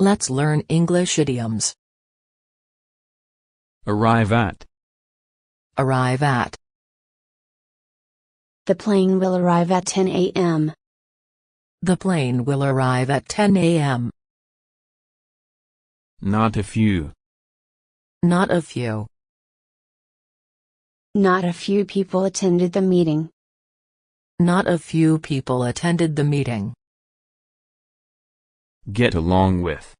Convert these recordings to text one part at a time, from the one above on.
Let's learn English idioms. Arrive at. Arrive at. The plane will arrive at 10 a.m. The plane will arrive at 10 a.m. Not a few. Not a few. Not a few people attended the meeting. Not a few people attended the meeting. Get along with.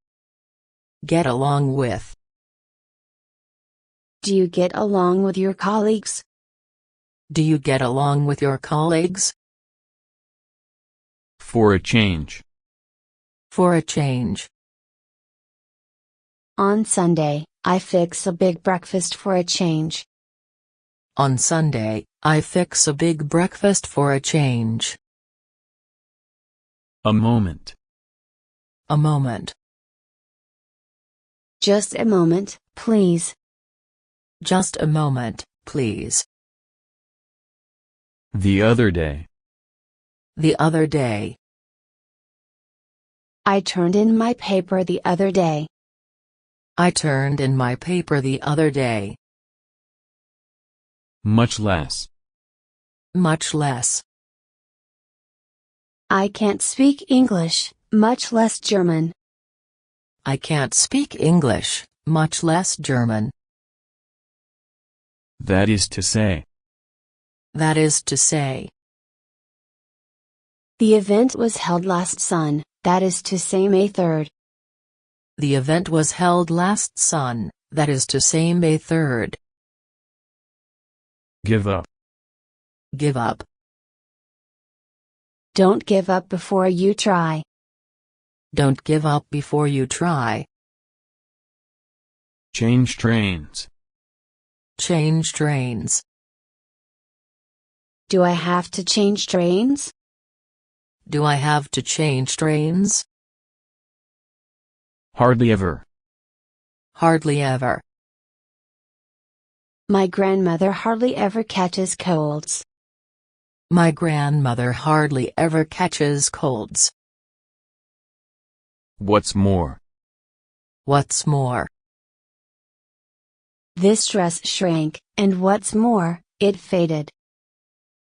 Get along with. Do you get along with your colleagues? Do you get along with your colleagues? For a change. For a change. On Sunday, I fix a big breakfast for a change. On Sunday, I fix a big breakfast for a change. A moment. A moment. Just a moment, please. Just a moment, please. The other day. The other day. I turned in my paper the other day. I turned in my paper the other day. Much less. Much less. I can't speak English, much less German. I can't speak English, much less German. That is to say. That is to say. The event was held last Sun, that is to say May 3rd. The event was held last Sun, that is to say May 3rd. Give up. Give up. Don't give up before you try. Don't give up before you try. Change trains. Change trains. Do I have to change trains? Do I have to change trains? Hardly ever. Hardly ever. My grandmother hardly ever catches colds. My grandmother hardly ever catches colds. What's more? What's more? This dress shrank, and what's more, it faded.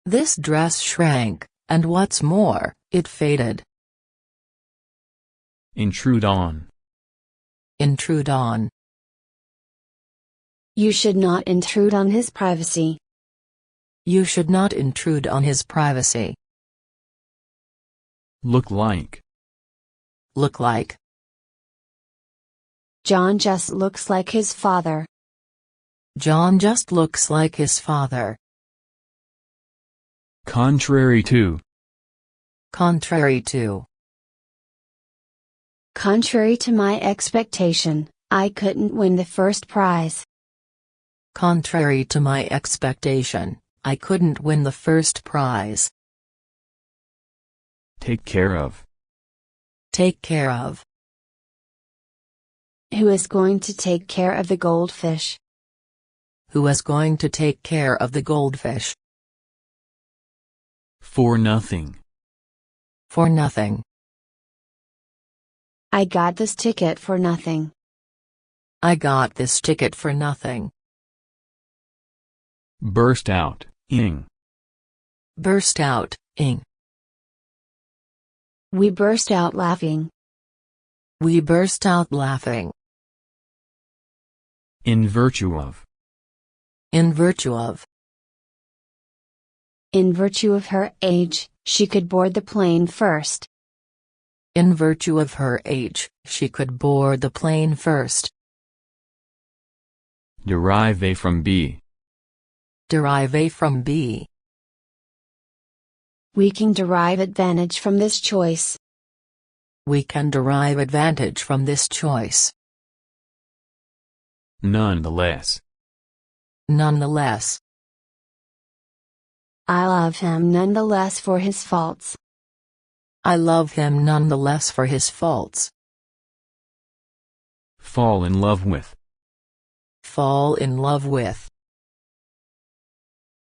This dress shrank, and what's more, it faded. Intrude on. Intrude on. You should not intrude on his privacy. You should not intrude on his privacy. Look like. Look like. John just looks like his father. John just looks like his father. Contrary to. Contrary to. Contrary to my expectation, I couldn't win the first prize. Contrary to my expectation, I couldn't win the first prize. Take care of. Take care of. Who is going to take care of the goldfish? Who is going to take care of the goldfish? For nothing. For nothing. I got this ticket for nothing. I got this ticket for nothing. Burst out, ing. Burst out, ing. We burst out laughing. We burst out laughing. In virtue of. In virtue of. In virtue of her age, she could board the plane first. In virtue of her age, she could board the plane first. Derive A from B. Derive A from B. We can derive advantage from this choice. We can derive advantage from this choice. Nonetheless. Nonetheless. I love him nonetheless for his faults. I love him nonetheless for his faults. Fall in love with. Fall in love with.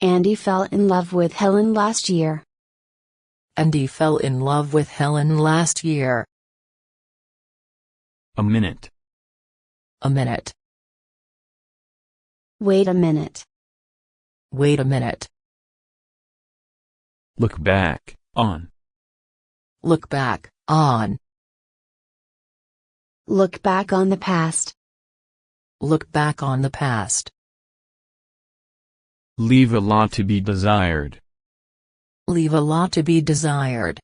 Andy fell in love with Helen last year. Andy fell in love with Helen last year. A minute. A minute. Wait a minute. Wait a minute. Look back, on. Look back, on. Look back on the past. Look back on the past. Leave a lot to be desired. Leave a lot to be desired.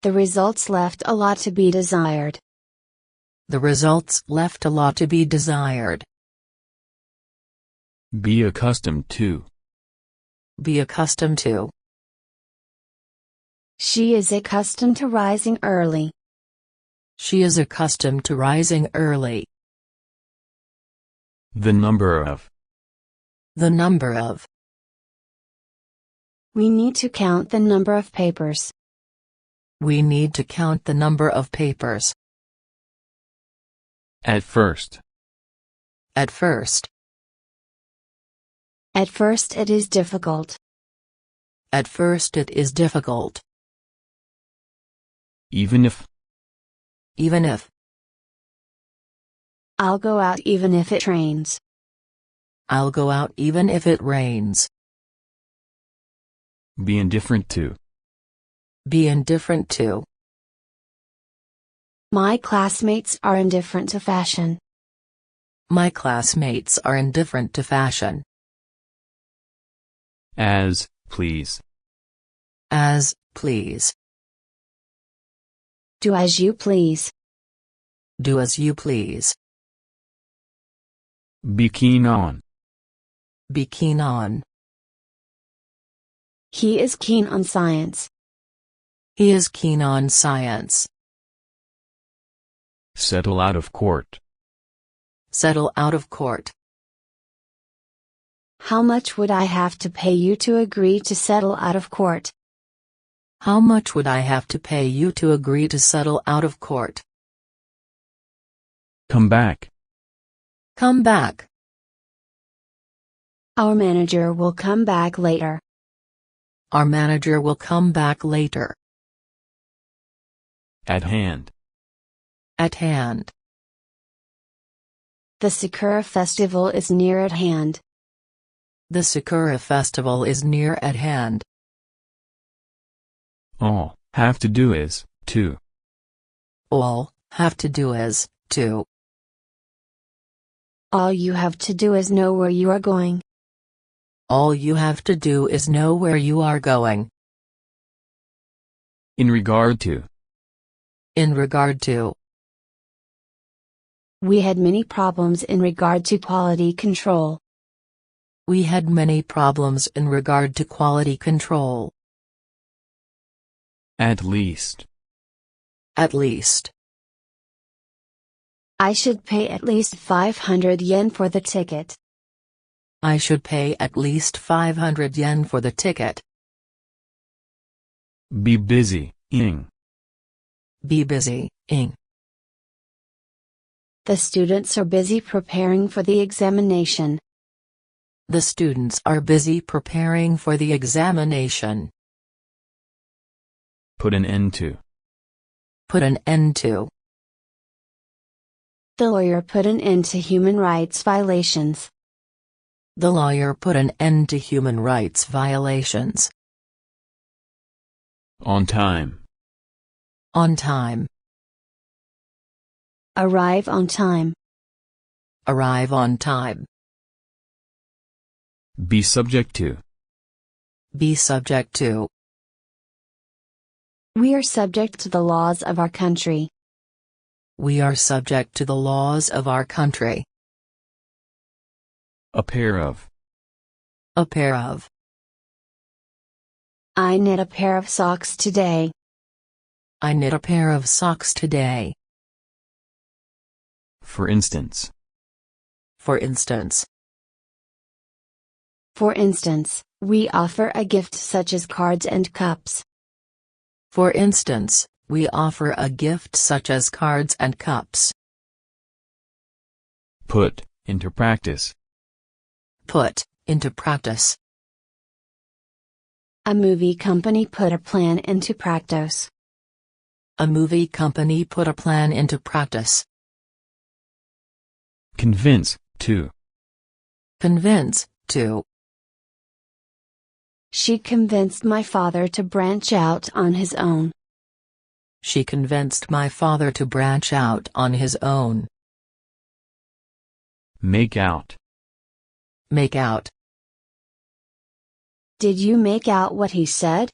The results left a lot to be desired. The results left a lot to be desired. Be accustomed to. Be accustomed to. She is accustomed to rising early. She is accustomed to rising early. The number of. The number of. We need to count the number of papers. We need to count the number of papers. At first. At first. At first it is difficult. At first it is difficult. Even if. Even if. I'll go out even if it rains. I'll go out even if it rains. Be indifferent to. Be indifferent to. My classmates are indifferent to fashion. My classmates are indifferent to fashion. As, please. As, please. Do as you please. Do as you please. Be keen on. Be keen on. He is keen on science. He is keen on science. Settle out of court. Settle out of court. How much would I have to pay you to agree to settle out of court? How much would I have to pay you to agree to settle out of court? Come back. Come back. Our manager will come back later. Our manager will come back later. At hand. At hand. The Sakura festival is near at hand. The Sakura festival is near at hand. All have to do is, to. All have to do is, to. All you have to do is know where you are going. All you have to do is know where you are going. In regard to. In regard to. We had many problems in regard to quality control. We had many problems in regard to quality control. At least. At least. I should pay at least 500 yen for the ticket. I should pay at least 500 yen for the ticket. Be busy, ing. Be busy, ing. The students are busy preparing for the examination. The students are busy preparing for the examination. Put an end to. Put an end to. The lawyer put an end to human rights violations. The lawyer put an end to human rights violations. On time. On time. Arrive on time. Arrive on time. Be subject to. Be subject to. We are subject to the laws of our country. We are subject to the laws of our country. A pair of. A pair of. I knit a pair of socks today. I knit a pair of socks today. For instance. For instance. For instance, we offer a gift such as cards and cups. For instance, we offer a gift such as cards and cups. Put into practice. Put into practice. A movie company put a plan into practice. A movie company put a plan into practice. Convince, to. Convince, to. She convinced my father to branch out on his own. She convinced my father to branch out on his own. Make out. Make out. Did you make out what he said?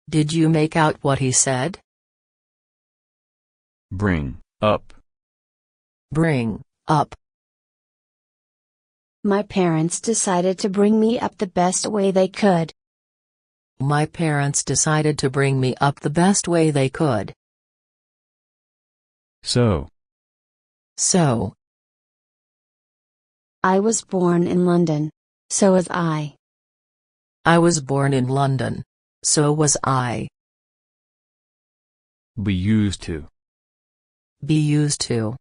Did you make out what he said? Bring, up. Bring, up. My parents decided to bring me up the best way they could. My parents decided to bring me up the best way they could. So. So. I was born in London. So was I. I was born in London. So was I. Be used to. Be used to.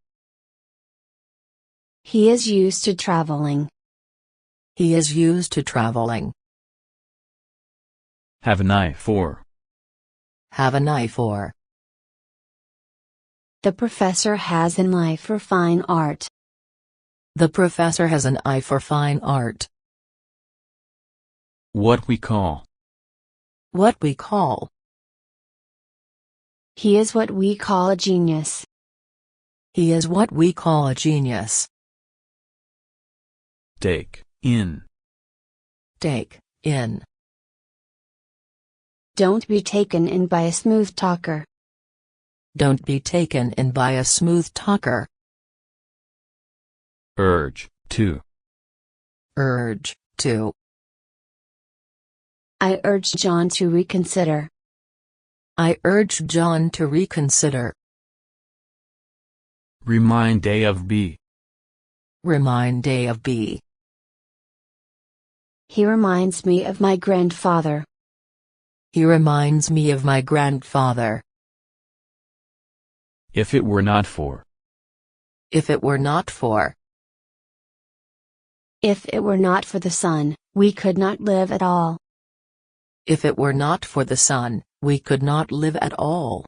He is used to traveling. He is used to traveling. Have an eye for. Have an eye for. The professor has an eye for fine art. The professor has an eye for fine art. What we call. What we call. He is what we call a genius. He is what we call a genius. Take, in. Take, in. Don't be taken in by a smooth talker. Don't be taken in by a smooth talker. Urge, to. Urge, to. I urged John to reconsider. I urged John to reconsider. Remind day of B. Remind day of B. He reminds me of my grandfather. He reminds me of my grandfather. If it were not for. If it were not for. If it were not for the sun, we could not live at all. If it were not for the sun, we could not live at all.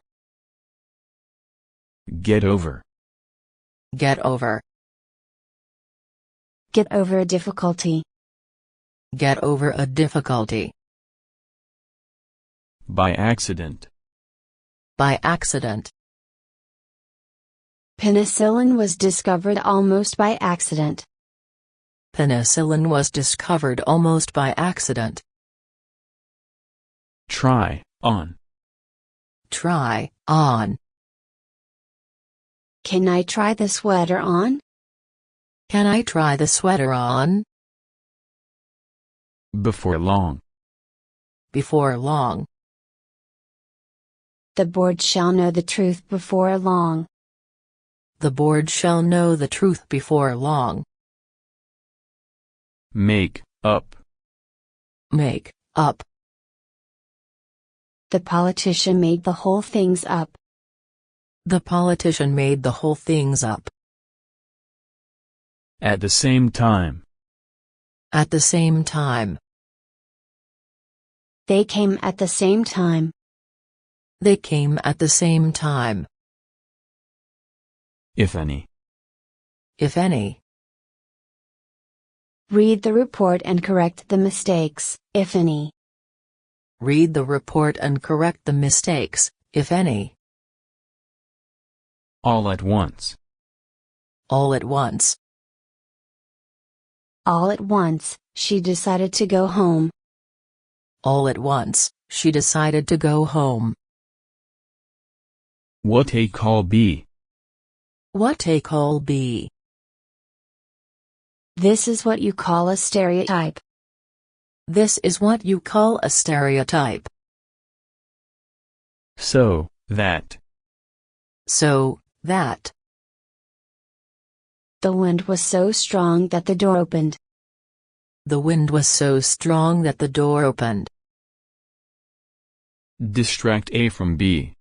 Get over. Get over. Get over a difficulty. Get over a difficulty. By accident. By accident. Penicillin was discovered almost by accident. Penicillin was discovered almost by accident. Try, on. Try, on. Can I try the sweater on? Can I try the sweater on? Before long. Before long. The board shall know the truth before long. The board shall know the truth before long. Make, up. Make, up. The politician made the whole things up. The politician made the whole things up. At the same time. At the same time. They came at the same time. They came at the same time. If any. If any. Read the report and correct the mistakes, if any. Read the report and correct the mistakes, if any. All at once. All at once. All at once, she decided to go home. All at once, she decided to go home. What a call be. What a call be. This is what you call a stereotype. This is what you call a stereotype. So, that. So, that. The wind was so strong that the door opened. The wind was so strong that the door opened. Distract A from B.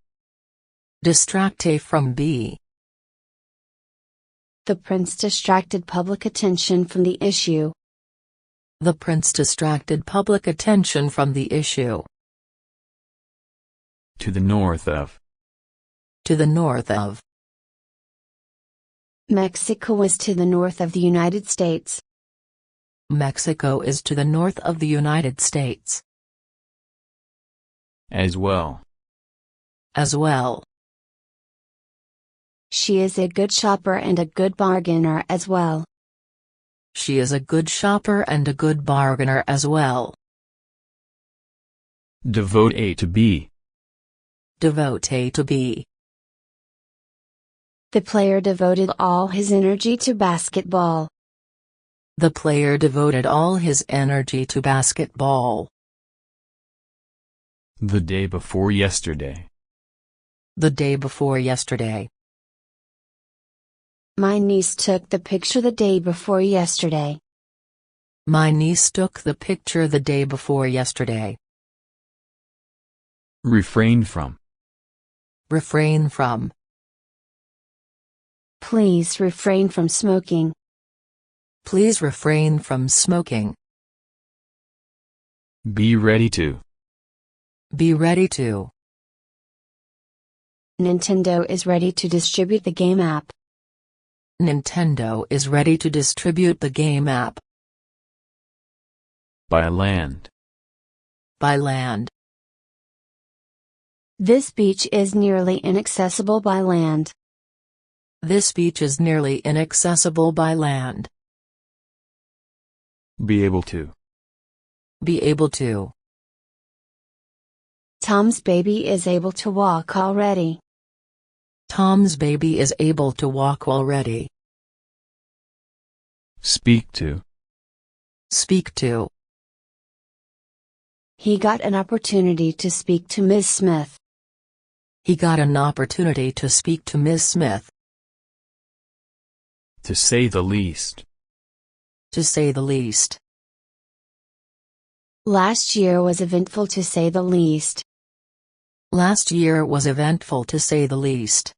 Distract A from B. The prince distracted public attention from the issue. The prince distracted public attention from the issue. To the north of. To the north of. Mexico is to the north of the United States. Mexico is to the north of the United States. As well. As well. She is a good shopper and a good bargainer as well. She is a good shopper and a good bargainer as well. Devote A to B. Devote A to B. The player devoted all his energy to basketball. The player devoted all his energy to basketball. The day before yesterday. The day before yesterday. My niece took the picture the day before yesterday. My niece took the picture the day before yesterday. Refrain from. Refrain from. Please refrain from smoking. Please refrain from smoking. Be ready to. Be ready to. Nintendo is ready to distribute the game app. Nintendo is ready to distribute the game app. By land. By land. This beach is nearly inaccessible by land. This beach is nearly inaccessible by land. Be able to. Be able to. Tom's baby is able to walk already. Tom's baby is able to walk already. Speak to. Speak to. He got an opportunity to speak to Ms. Smith. He got an opportunity to speak to Ms. Smith. To say the least. To say the least. Last year was eventful to say the least. Last year was eventful to say the least.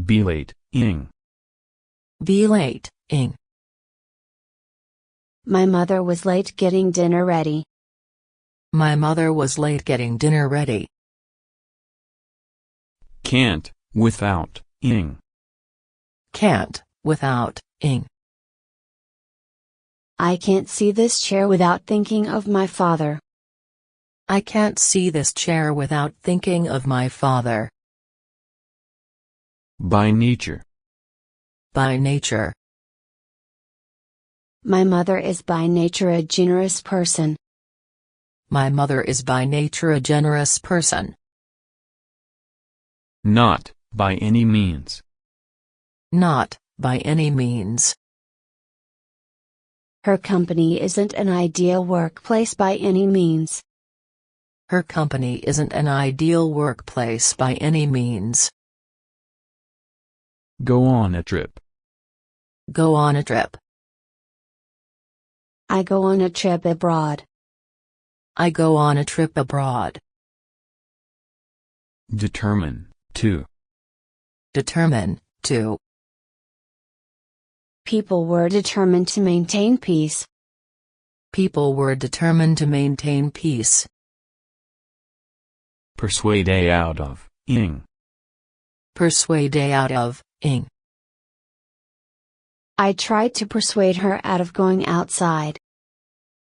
Be late, ing. Be late, ing. My mother was late getting dinner ready. My mother was late getting dinner ready. Can't, without, ing. Can't, without, ing. I can't see this chair without thinking of my father. I can't see this chair without thinking of my father. By nature. By nature. My mother is by nature a generous person. My mother is by nature a generous person. Not, by any means. Not, by any means. Her company isn't an ideal workplace by any means. Her company isn't an ideal workplace by any means. Go on a trip. Go on a trip. I go on a trip abroad. I go on a trip abroad. Determine, to. Determine, to. People were determined to maintain peace. People were determined to maintain peace. Persuade A out of, ing. Persuade A out of, ing. I tried to persuade her out of going outside.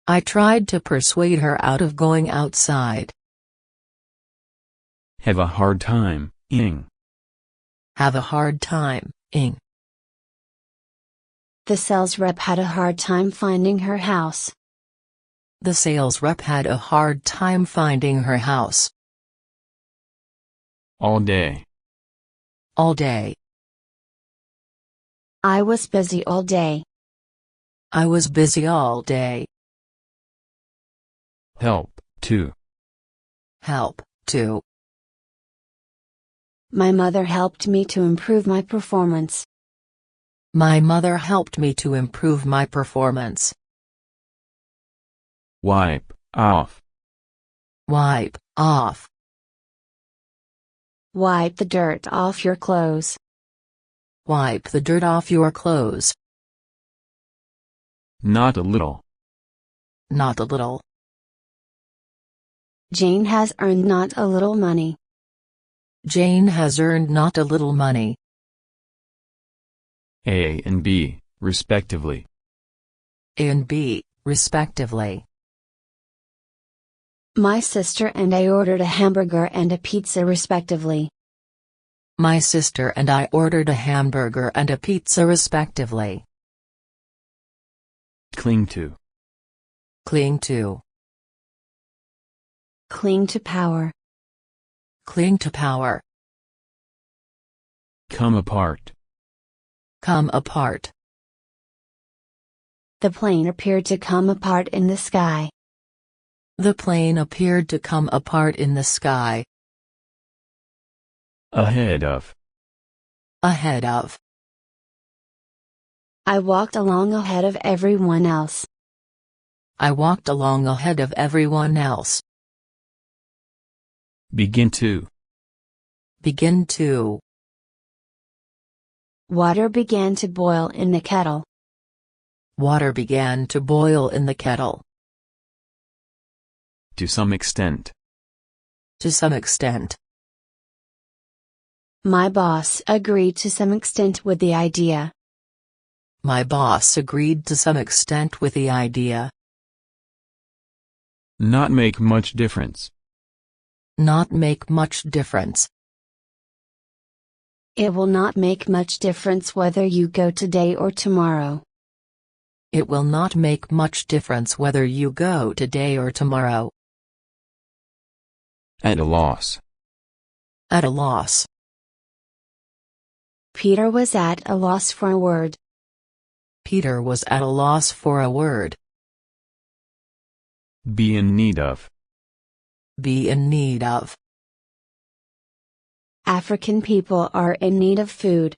I tried to persuade her out of going outside. Have a hard time, ing. Have a hard time, ing. The sales rep had a hard time finding her house. The sales rep had a hard time finding her house. All day. All day. I was busy all day. I was busy all day. Help, to. Help, to. My mother helped me to improve my performance. My mother helped me to improve my performance. Wipe, off. Wipe, off. Wipe the dirt off your clothes. Wipe the dirt off your clothes. Not a little. Not a little. Jane has earned not a little money. Jane has earned not a little money. A and B, respectively. A and B, respectively. My sister and I ordered a hamburger and a pizza respectively. My sister and I ordered a hamburger and a pizza respectively. Cling to. Cling to. Cling to power. Cling to power. Come apart. Come apart. The plane appeared to come apart in the sky. The plane appeared to come apart in the sky. Ahead of. Ahead of. I walked along ahead of everyone else. I walked along ahead of everyone else. Begin to. Begin to. Water began to boil in the kettle. Water began to boil in the kettle. To some extent. To some extent. My boss agreed to some extent with the idea. My boss agreed to some extent with the idea. Not make much difference. Not make much difference. It will not make much difference whether you go today or tomorrow. It will not make much difference whether you go today or tomorrow. At a loss. At a loss. Peter was at a loss for a word. Peter was at a loss for a word. Be in need of. Be in need of. African people are in need of food.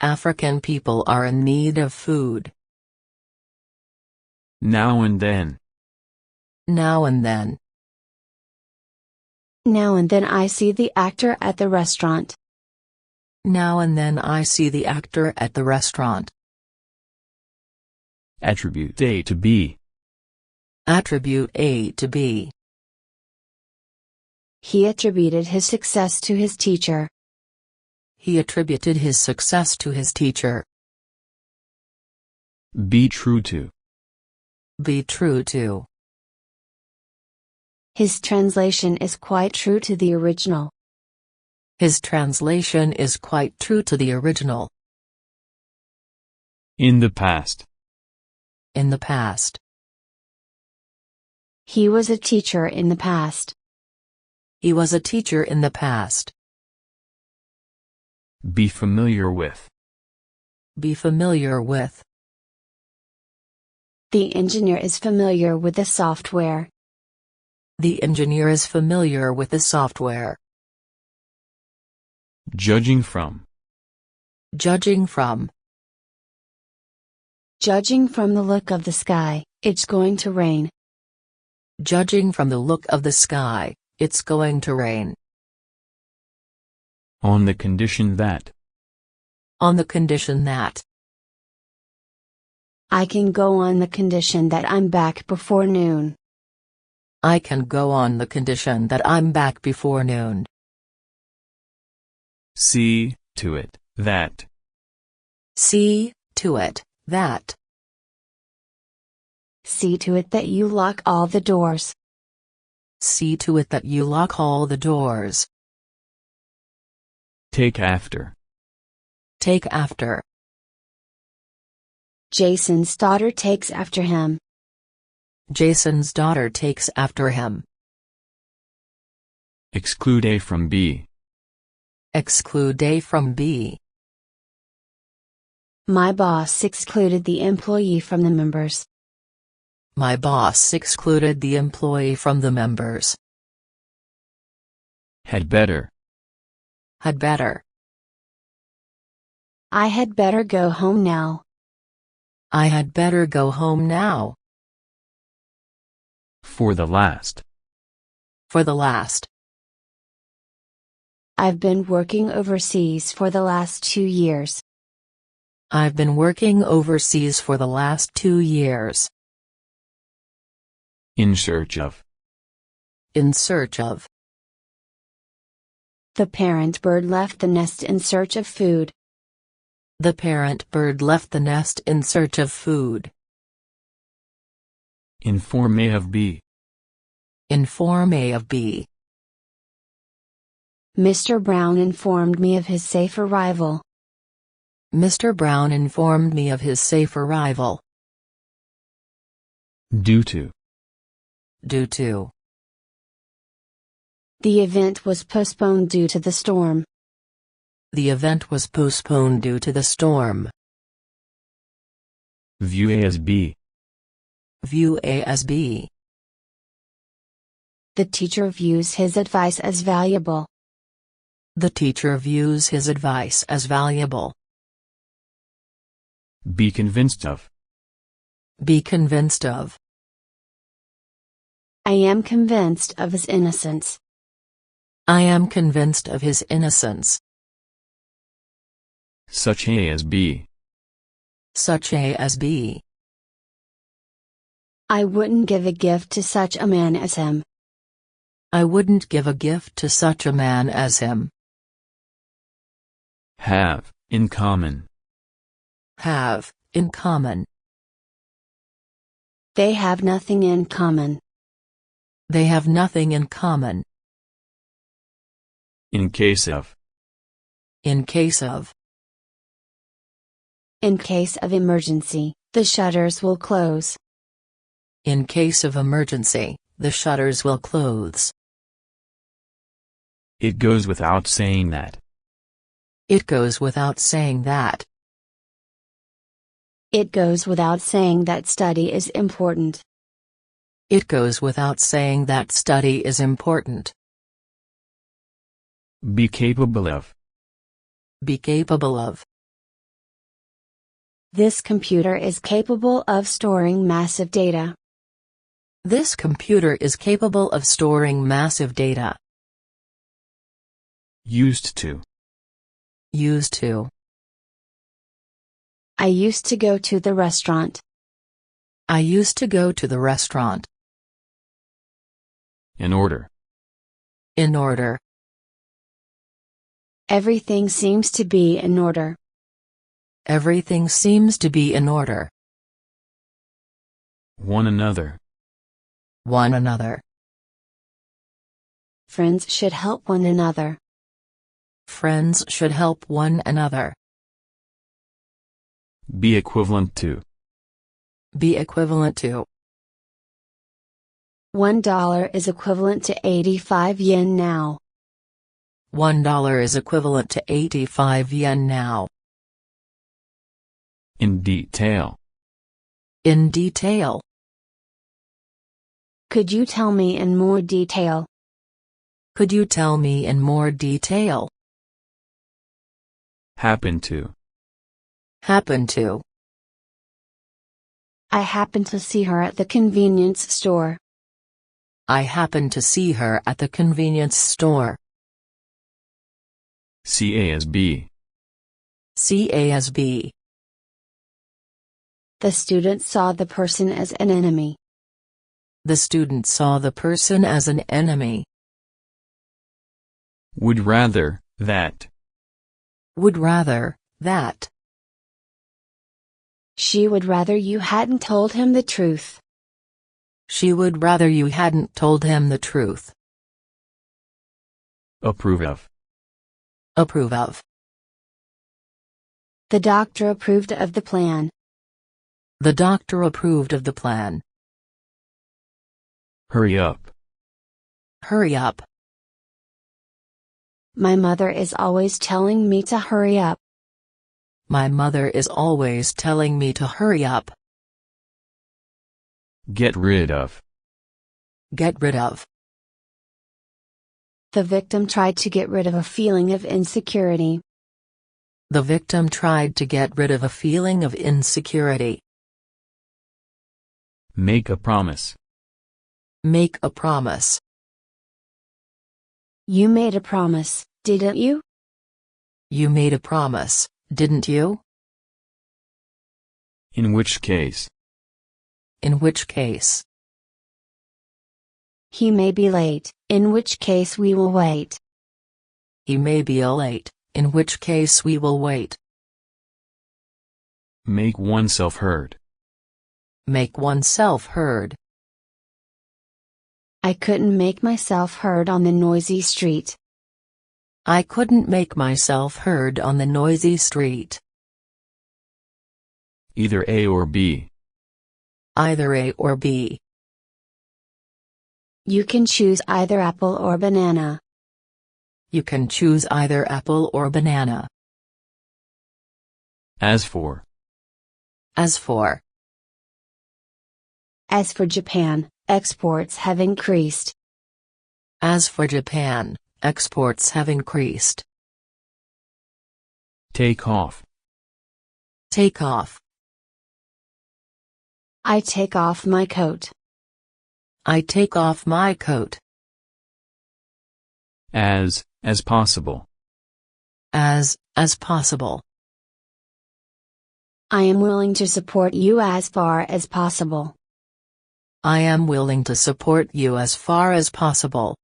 African people are in need of food. Now and then. Now and then. Now and then I see the actor at the restaurant. Now and then I see the actor at the restaurant. Attribute A to B. Attribute A to B. He attributed his success to his teacher. He attributed his success to his teacher. Be true to. Be true to. His translation is quite true to the original. His translation is quite true to the original. In the past. In the past. He was a teacher in the past. He was a teacher in the past. Be familiar with. Be familiar with. The engineer is familiar with the software. The engineer is familiar with the software. Judging from. Judging from. Judging from the look of the sky, it's going to rain. Judging from the look of the sky, it's going to rain. On the condition that. On the condition that. I can go on the condition that I'm back before noon. I can go on the condition that I'm back before noon. See to it that. See to it that. See to it that you lock all the doors. See to it that you lock all the doors. Take after. Take after. Jason's daughter takes after him. Jason's daughter takes after him. Exclude A from B. Exclude A from B. My boss excluded the employee from the members. My boss excluded the employee from the members. Had better. Had better. I had better go home now. I had better go home now. For the last. For the last. I've been working overseas for the last 2 years. I've been working overseas for the last 2 years. In search of. In search of. The parent bird left the nest in search of food. The parent bird left the nest in search of food. Inform A of B. Inform A of B. Mr. Brown informed me of his safe arrival. Mr. Brown informed me of his safe arrival. Due to. Due to. The event was postponed due to the storm. The event was postponed due to the storm. View A as B. View A as B. The teacher views his advice as valuable. The teacher views his advice as valuable. Be convinced of. Be convinced of. I am convinced of his innocence. I am convinced of his innocence. Such A as B. Such A as B. I wouldn't give a gift to such a man as him. I wouldn't give a gift to such a man as him. Have, in common. Have, in common. They have nothing in common. They have nothing in common. In case of. In case of. In case of emergency, the shutters will close. In case of emergency, the shutters will close. It goes without saying that. It goes without saying that. It goes without saying that study is important. It goes without saying that study is important. Be capable of. Be capable of. This computer is capable of storing massive data. This computer is capable of storing massive data. Used to. Used to. I used to go to the restaurant. I used to go to the restaurant. In order. In order. Everything seems to be in order. Everything seems to be in order. One another. One another. Friends should help one another. Friends should help one another. Be equivalent to. Be equivalent to. $1 is equivalent to 85 yen now. $1 is equivalent to 85 yen now. In detail. In detail. Could you tell me in more detail? Could you tell me in more detail? Happen to. Happen to. I happened to see her at the convenience store. I happened to see her at the convenience store. See A as B. See A as B. The student saw the person as an enemy. The student saw the person as an enemy. Would rather, that. Would rather, that. She would rather you hadn't told him the truth. She would rather you hadn't told him the truth. Approve of. Approve of. The doctor approved of the plan. The doctor approved of the plan. Hurry up. Hurry up. My mother is always telling me to hurry up. My mother is always telling me to hurry up. Get rid of. Get rid of. The victim tried to get rid of a feeling of insecurity. The victim tried to get rid of a feeling of insecurity. Make a promise. Make a promise. You made a promise, didn't you? You made a promise, didn't you? In which case. In which case. He may be late, in which case we will wait. He may be late, in which case we will wait. Make oneself heard. Make oneself heard. I couldn't make myself heard on the noisy street. I couldn't make myself heard on the noisy street. Either A or B. Either A or B. You can choose either apple or banana. You can choose either apple or banana. As for. As for. As for Japan, exports have increased. As for Japan, exports have increased. Take off. Take off. I take off my coat. I take off my coat. As possible. As possible. I am willing to support you as far as possible. I am willing to support you as far as possible.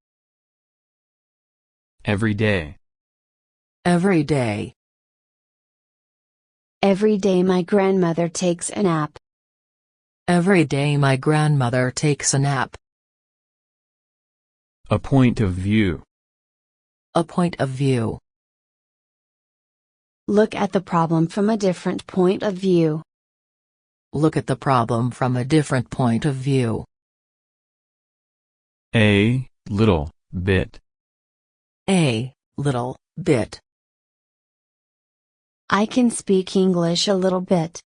Every day. Every day. Every day my grandmother takes a nap. Every day my grandmother takes a nap. A point of view. A point of view. Look at the problem from a different point of view. Look at the problem from a different point of view. A little bit. A little bit. I can speak English a little bit.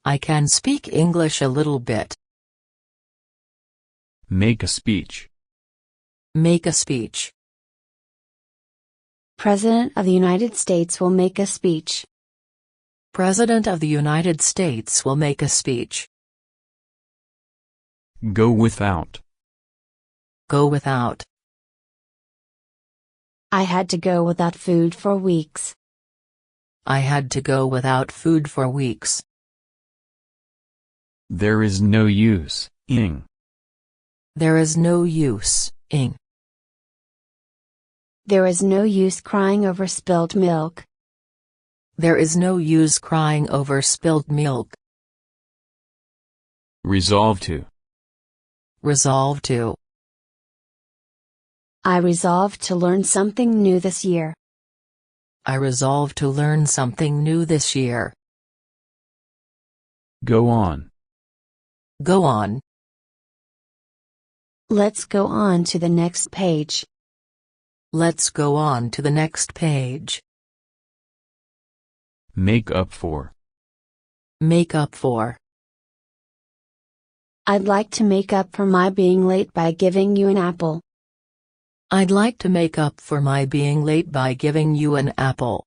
I can speak English a little bit. Make a speech. Make a speech. President of the United States will make a speech. President of the United States will make a speech. Go without. Go without. I had to go without food for weeks. I had to go without food for weeks. There is no use ing. There is no use ing. There is no use crying over spilled milk. There is no use crying over spilled milk. Resolve to. Resolve to. I resolved to learn something new this year. I resolve to learn something new this year. Go on. Go on. Let's go on to the next page. Let's go on to the next page. Make up for. Make up for. I'd like to make up for my being late by giving you an apple. I'd like to make up for my being late by giving you an apple.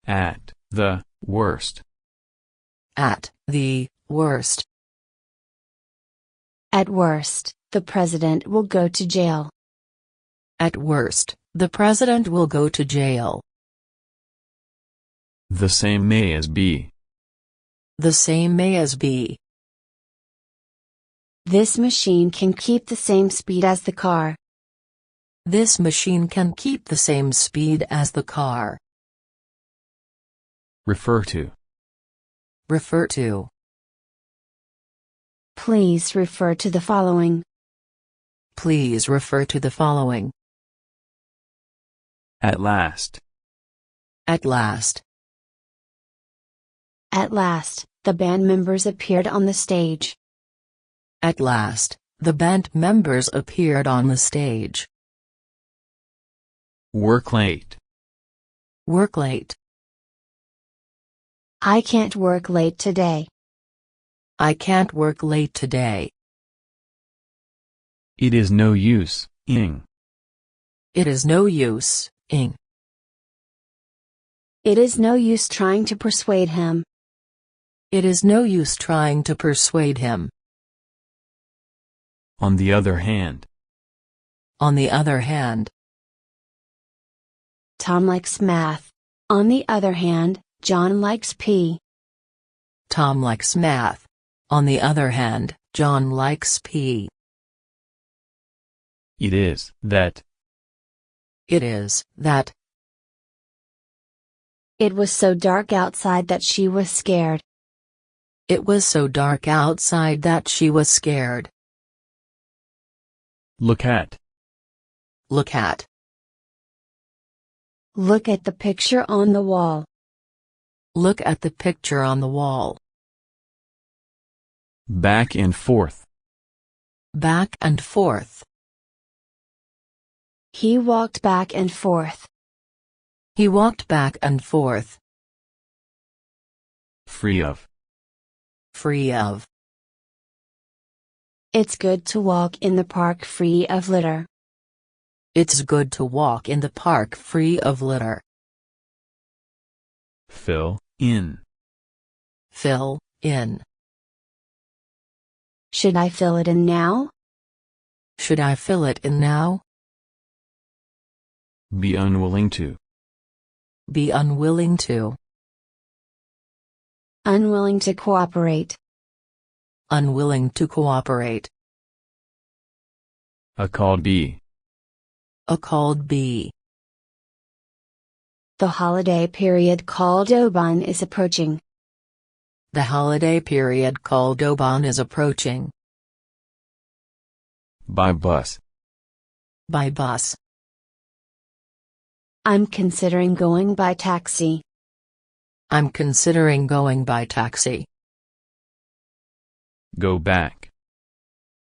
At the worst. At the worst. At worst, the president will go to jail. At worst, the president will go to jail. The same may as be. The same may as be. This machine can keep the same speed as the car. This machine can keep the same speed as the car. Refer to. Refer to. Please refer to the following. Please refer to the following. At last. At last. At last, the band members appeared on the stage. At last, the band members appeared on the stage. Work late. Work late. I can't work late today. I can't work late today. It is no use ing. It is no use ing. It is no use trying to persuade him. It is no use trying to persuade him. On the other hand. On the other hand. Tom likes math. On the other hand, John likes pea. Tom likes math. On the other hand, John likes pea. It is that. It is that. It was so dark outside that she was scared. It was so dark outside that she was scared. Look at. Look at. Look at the picture on the wall. Look at the picture on the wall. Back and forth. Back and forth. He walked back and forth. He walked back and forth. Free of. Free of. It's good to walk in the park free of litter. It's good to walk in the park free of litter. Fill in. Fill in. Should I fill it in now? Should I fill it in now? Be unwilling to. Be unwilling to. Unwilling to cooperate. Unwilling to cooperate. A called bee. A called bee. The holiday period called Oban is approaching. The holiday period called Oban is approaching. By bus. By bus. I'm considering going by taxi. I'm considering going by taxi. Go back.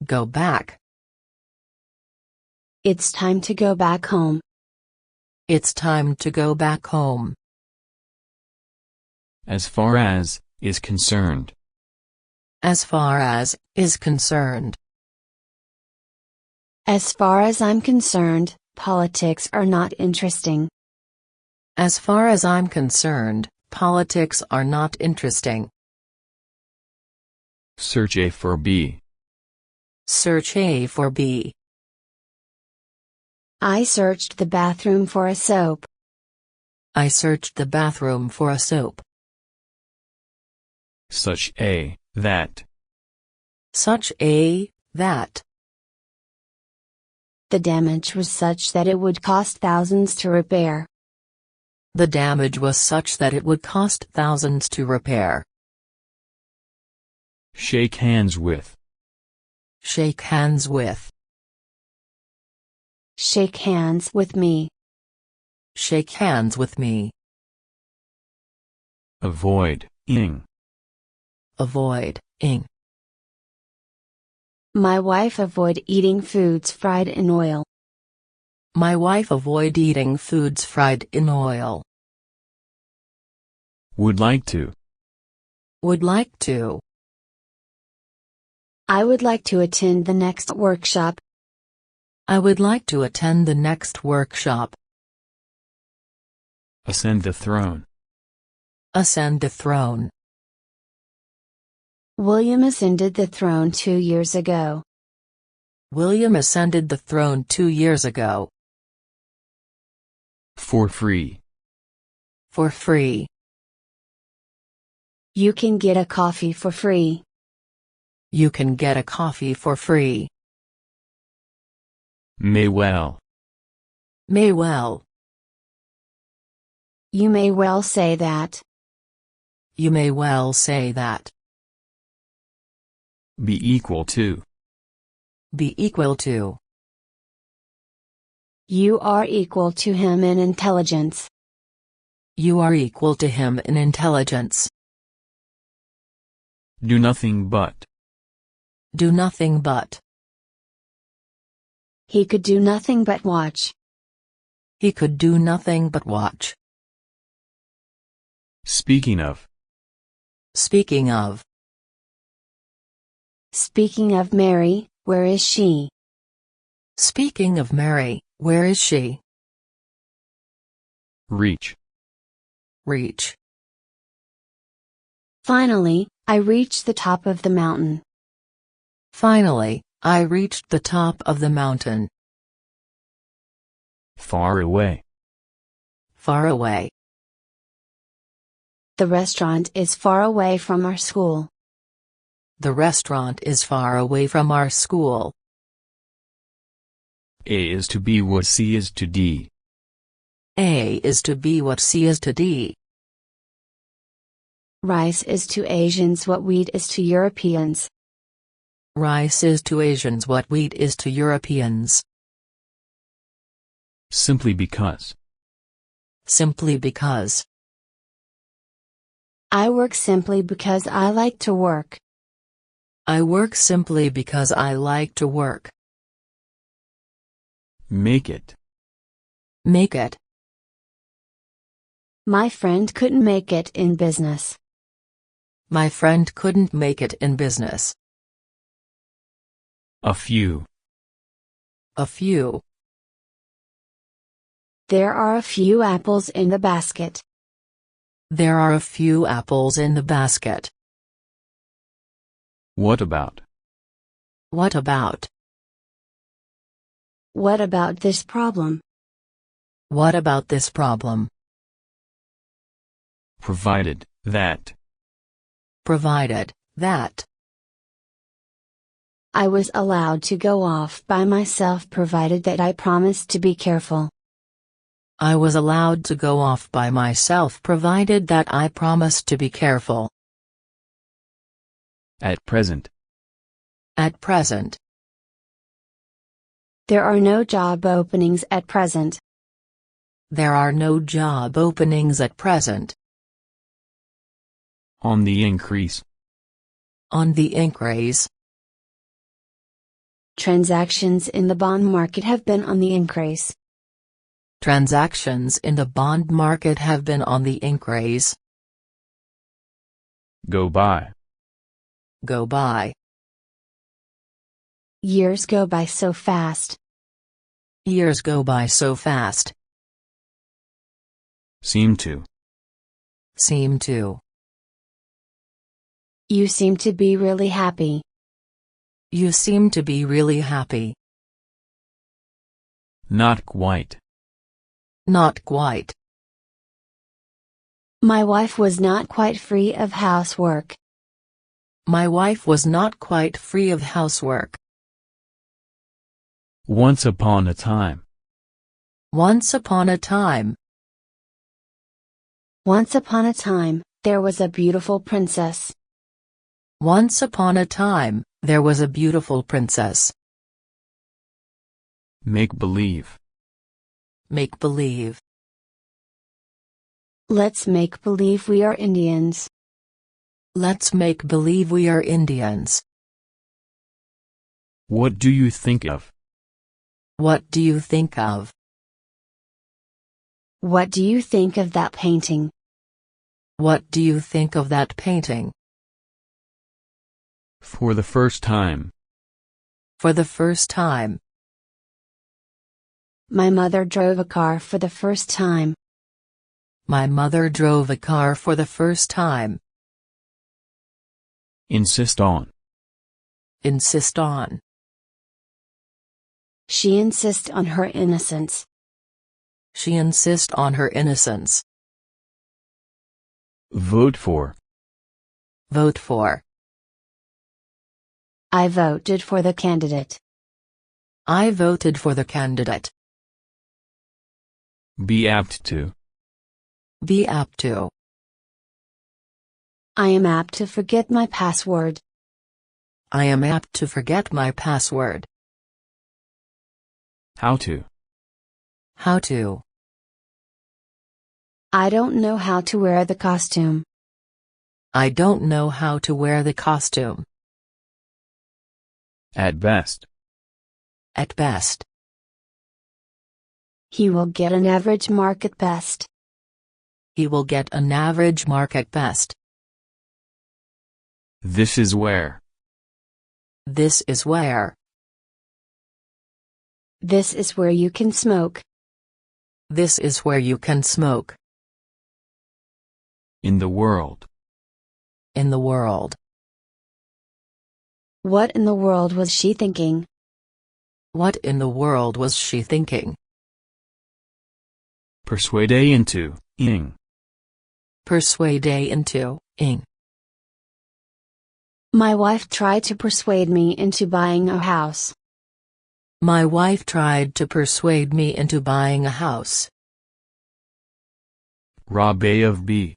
Go back. It's time to go back home. It's time to go back home. As far as is concerned. As far as is concerned. As far as I'm concerned, politics are not interesting. As far as I'm concerned, politics are not interesting. Search A for B. Search A for B. I searched the bathroom for a soap. I searched the bathroom for a soap. Such a, that. Such a, that. The damage was such that it would cost thousands to repair. The damage was such that it would cost thousands to repair. Shake hands with. Shake hands with. Shake hands with me. Shake hands with me. Avoid, ing. Avoid, ing. My wife avoid eating foods fried in oil. My wife avoid eating foods fried in oil. Would like to. Would like to. I would like to attend the next workshop. I would like to attend the next workshop. Ascend the throne. Ascend the throne. William ascended the throne 2 years ago. William ascended the throne 2 years ago. For free. For free. You can get a coffee for free. You can get a coffee for free. May well. May well. You may well say that. You may well say that. Be equal to. Be equal to. You are equal to him in intelligence. You are equal to him in intelligence. Do nothing but. Do nothing but. He could do nothing but watch. He could do nothing but watch. Speaking of. Speaking of. Speaking of Mary, where is she? Speaking of Mary, where is she? Reach. Reach. Finally, I reached the top of the mountain. Finally, I reached the top of the mountain. Far away. Far away. The restaurant is far away from our school. The restaurant is far away from our school. A is to B what C is to D. A is to B what C is to D. Rice is to Asians what wheat is to Europeans. Rice is to Asians what wheat is to Europeans. Simply because. Simply because. I work simply because I like to work. I work simply because I like to work. Make it. Make it. My friend couldn't make it in business. My friend couldn't make it in business. A few. A few. There are a few apples in the basket. There are a few apples in the basket. What about? What about? What about this problem? What about this problem? Provided that. Provided that. I was allowed to go off by myself provided that I promised to be careful. I was allowed to go off by myself provided that I promised to be careful. At present. At present. There are no job openings at present. There are no job openings at present. On the increase. On the increase. Transactions in the bond market have been on the increase. Transactions in the bond market have been on the increase. Go by. Go by. Years go by so fast. Years go by so fast. Seem to. Seem to. You seem to be really happy. You seem to be really happy. Not quite. Not quite. My wife was not quite free of housework. My wife was not quite free of housework. Once upon a time. Once upon a time. Once upon a time, there was a beautiful princess. Once upon a time, there was a beautiful princess. Make believe. Make believe. Let's make believe we are Indians. Let's make believe we are Indians. What do you think of? What do you think of? What do you think of that painting? What do you think of that painting? For the first time. For the first time. My mother drove a car for the first time. My mother drove a car for the first time. Insist on. Insist on. She insists on her innocence. She insists on her innocence. Vote for. Vote for. I voted for the candidate. I voted for the candidate. Be apt to. Be apt to. I am apt to forget my password. I am apt to forget my password. How to. How to. I don't know how to wear the costume. I don't know how to wear the costume. At best. At best. He will get an average mark at best. He will get an average mark at best. This is where. This is where. This is where you can smoke. This is where you can smoke. In the world. In the world. What in the world was she thinking? What in the world was she thinking? Persuade into, ing. Persuade into, ing. My wife tried to persuade me into buying a house. My wife tried to persuade me into buying a house. Rob A of B.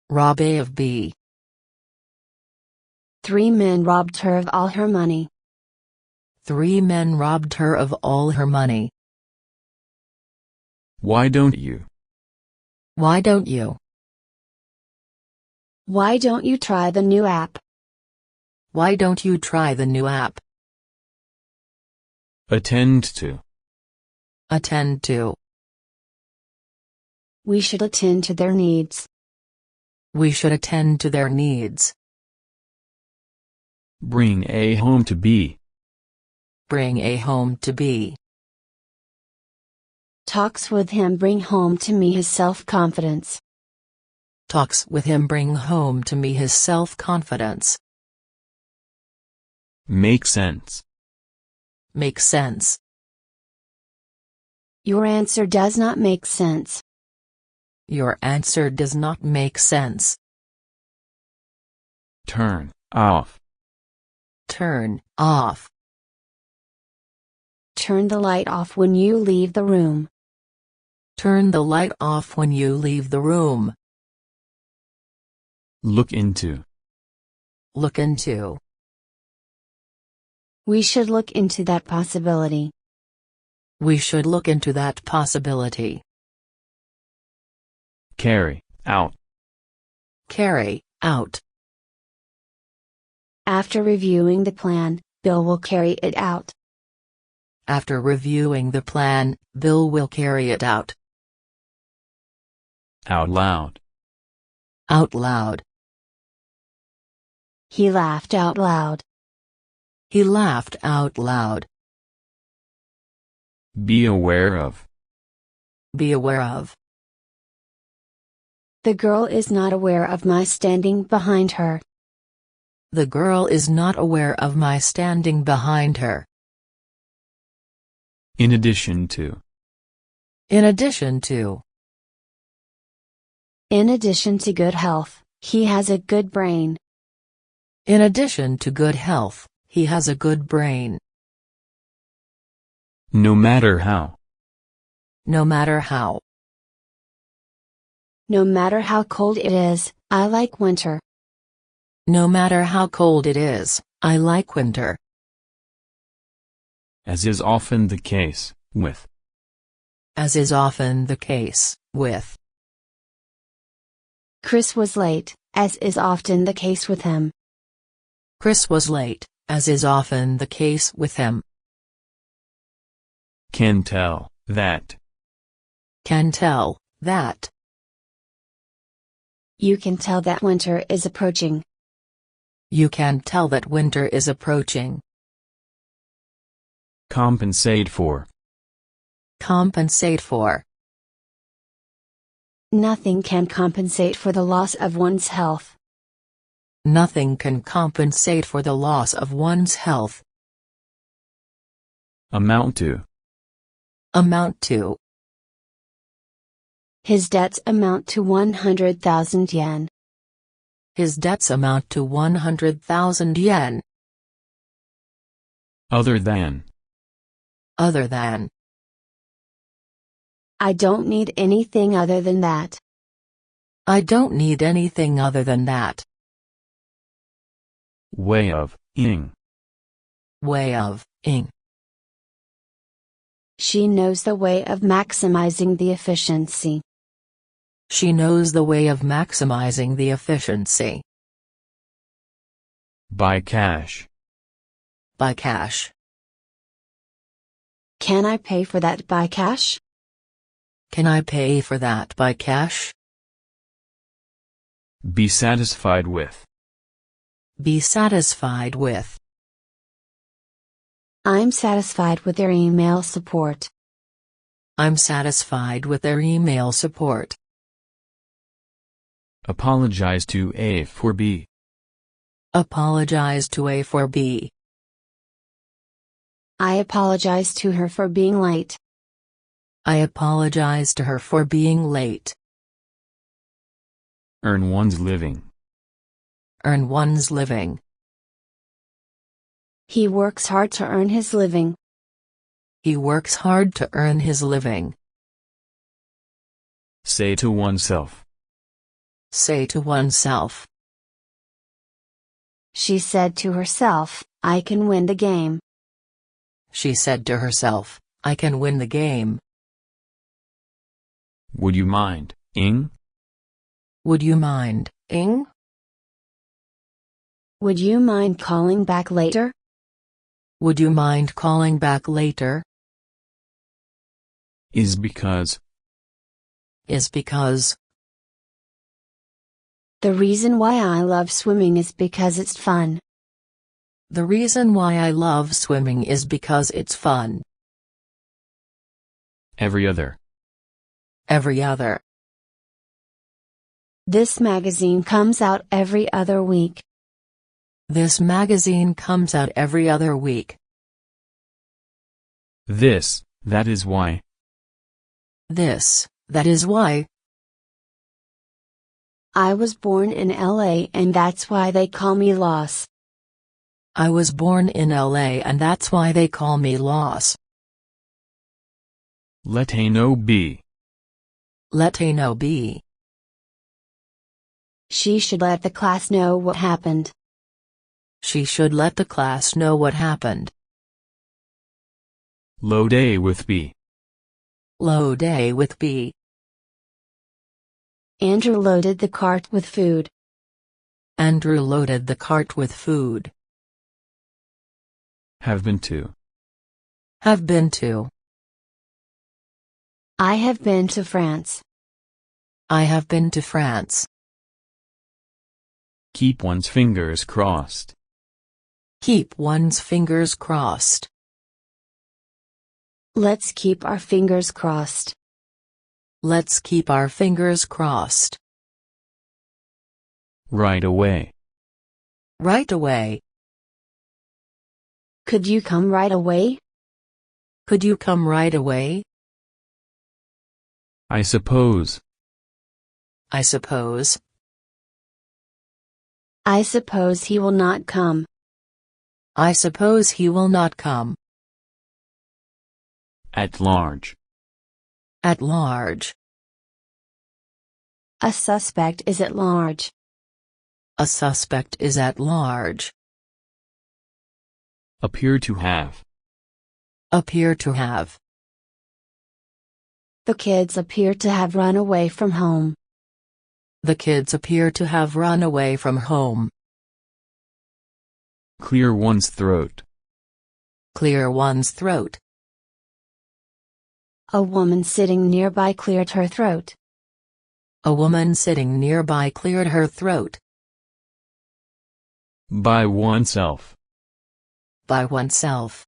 Rob A of B. 3 men robbed her of all her money. 3 men robbed her of all her money. Why don't you? Why don't you? Why don't you try the new app? Why don't you try the new app? Attend to. Attend to. We should attend to their needs. We should attend to their needs. Bring A home to B. Bring A home to B. Talks with him bring home to me his self-confidence. Talks with him bring home to me his self-confidence. Make sense. Make sense. Your answer does not make sense. Your answer does not make sense. Turn off. Turn off. Turn the light off when you leave the room. Turn the light off when you leave the room. Look into. Look into. We should look into that possibility. We should look into that possibility. Carry out. Carry out. After reviewing the plan, Bill will carry it out. After reviewing the plan, Bill will carry it out. Out loud. Out loud. He laughed out loud. He laughed out loud. Be aware of. Be aware of. The girl is not aware of my standing behind her. The girl is not aware of my standing behind her. In addition to. In addition to. In addition to good health, he has a good brain. In addition to good health, he has a good brain. No matter how. No matter how. No matter how cold it is, I like winter. No matter how cold it is, I like winter. As is often the case, with. As is often the case, with. Chris was late, as is often the case with him. Chris was late, as is often the case with him. Can tell, that. Can tell, that. You can tell that winter is approaching. You can tell that winter is approaching. Compensate for. Compensate for. Nothing can compensate for the loss of one's health. Nothing can compensate for the loss of one's health. Amount to. Amount to. His debts amount to 100,000 yen. His debts amount to 100,000 yen. Other than. Other than. I don't need anything other than that. I don't need anything other than that. Way of, ing. Way of, ing. She knows the way of maximizing the efficiency. She knows the way of maximizing the efficiency. By cash. By cash. Can I pay for that by cash? Can I pay for that by cash? Be satisfied with. Be satisfied with. I'm satisfied with their email support. I'm satisfied with their email support. Apologize to A for B. Apologize to A for B. I apologize to her for being late. I apologize to her for being late. Earn one's living. Earn one's living. He works hard to earn his living. He works hard to earn his living. Say to oneself. Say to oneself. She said to herself, I can win the game. She said to herself, I can win the game. Would you mind, Ing? Would you mind, Ing? Would you mind calling back later? Would you mind calling back later? Is because. Is because. The reason why I love swimming is because it's fun. The reason why I love swimming is because it's fun. Every other. Every other. This magazine comes out every other week. This magazine comes out every other week. This, that is why. This, that is why. I was born in LA and that's why they call me Loss. I was born in LA and that's why they call me Loss. Let a no be. Let a no be. She should let the class know what happened. She should let the class know what happened. Load A with B. Load A with B. Andrew loaded the cart with food. Andrew loaded the cart with food. Have been to. Have been to. I have been to France. I have been to France. Keep one's fingers crossed. Keep one's fingers crossed. Let's keep our fingers crossed. Let's keep our fingers crossed. Right away. Right away. Could you come right away? Could you come right away? I suppose. I suppose. I suppose he will not come. I suppose he will not come. At large. At large. A suspect is at large. A suspect is at large. Appear to have. Appear to have. The kids appear to have run away from home. The kids appear to have run away from home. Clear one's throat. Clear one's throat. A woman sitting nearby cleared her throat. A woman sitting nearby cleared her throat. By oneself. By oneself.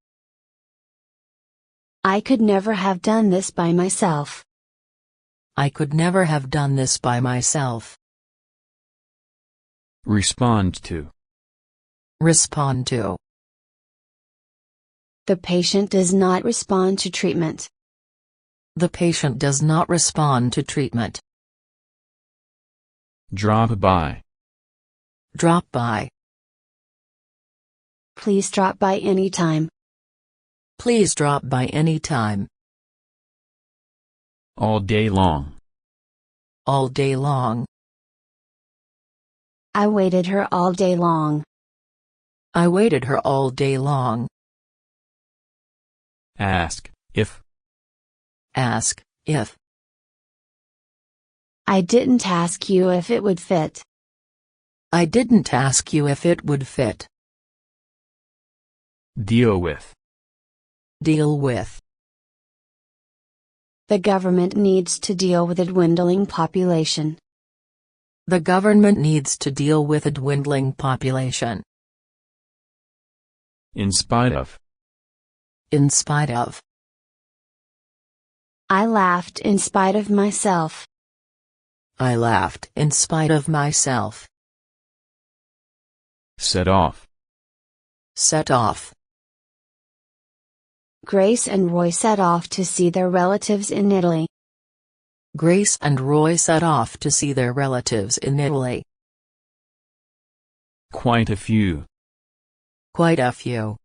I could never have done this by myself. I could never have done this by myself. Respond to. Respond to. The patient does not respond to treatment. The patient does not respond to treatment. Drop by. Drop by. Please drop by anytime. Please drop by anytime. All day long. All day long. I waited her all day long. I waited her all day long. Ask, if. Ask, if. I didn't ask you if it would fit. I didn't ask you if it would fit. Deal with. Deal with. The government needs to deal with a dwindling population. The government needs to deal with a dwindling population. In spite of. In spite of. I laughed in spite of myself. I laughed in spite of myself. Set off. Set off. Grace and Roy set off to see their relatives in Italy. Grace and Roy set off to see their relatives in Italy. Quite a few. Quite a few.